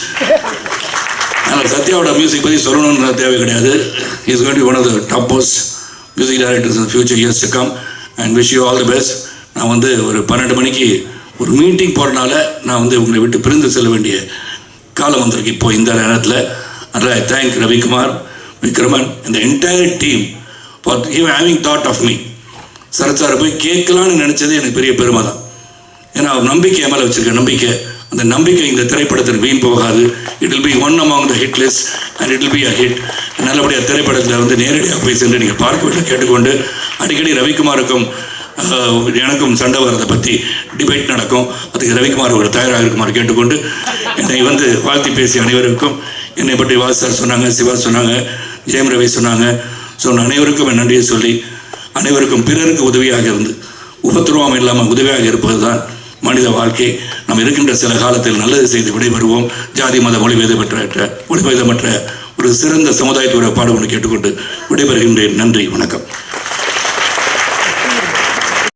அதனால் சத்யாவோட மியூசிக் பற்றி சொல்லணுன்ற தேவை கிடையாது. Is going to be one of the top most music directors in future years to come and wish you all the best. நான் வந்து ஒரு 12 மணிக்கு ஒரு மீட்டிங் போகிறனால நான் வந்து உங்களை விட்டு பிரிந்து செல்ல வேண்டிய காலம் வந்திருக்கு இப்போ இந்த நேரத்தில். அதனால் ஐ தேங்க் ரவிக்குமார், விக்ரமன், இந்த entire team for having thought of me. Sarath சாரை போய் கேட்கலான்னு நினச்சது எனக்கு பெரிய பெருமை தான். ஏன்னா அவர் நம்பிக்கை மேலே வச்சுருக்க நம்பிக்கை, அந்த நம்பிக்கை இந்த திரைப்படத்தில் வீண் போகாது. It will be one among the hit list and it will be a hit. நல்லபடியாக திரைப்படத்தில் வந்து நேரடியாக போய் சென்று நீங்கள் பார்க்க வேண்டும் கேட்டுக்கொண்டு, அடிக்கடி ரவிக்குமாருக்கும் எனக்கும் சண்டை வரதை பற்றி டிபேட் நடக்கும். அதுக்கு ரவிக்குமார் ஒரு தயாராக இருக்குமாறு கேட்டுக்கொண்டு என்னை வந்து வாழ்த்தி பேசிய அனைவருக்கும், என்னை பற்றி வாஸ் சார் சொன்னாங்க, சிவா சொன்னாங்க, ஜெயம் ரவி சொன்னாங்க. ஸோ அனைவருக்கும் என் நன்றியை சொல்லி, அனைவருக்கும் பிறருக்கு உதவியாக இருந்து உபத்திரவம் இல்லாமல் உதவியாக இருப்பது தான் மனித வாழ்க்கை. நாம் இருக்கின்ற சில காலத்தில் நல்லது செய்து விடைபெறுவோம். ஜாதி மத மொழிபேதமற்ற ஒரு சிறந்த சமுதாயத்துடைய பாடுபட்டு கேட்டுக்கொண்டு விடைபெறுகின்றேன். நன்றி, வணக்கம்.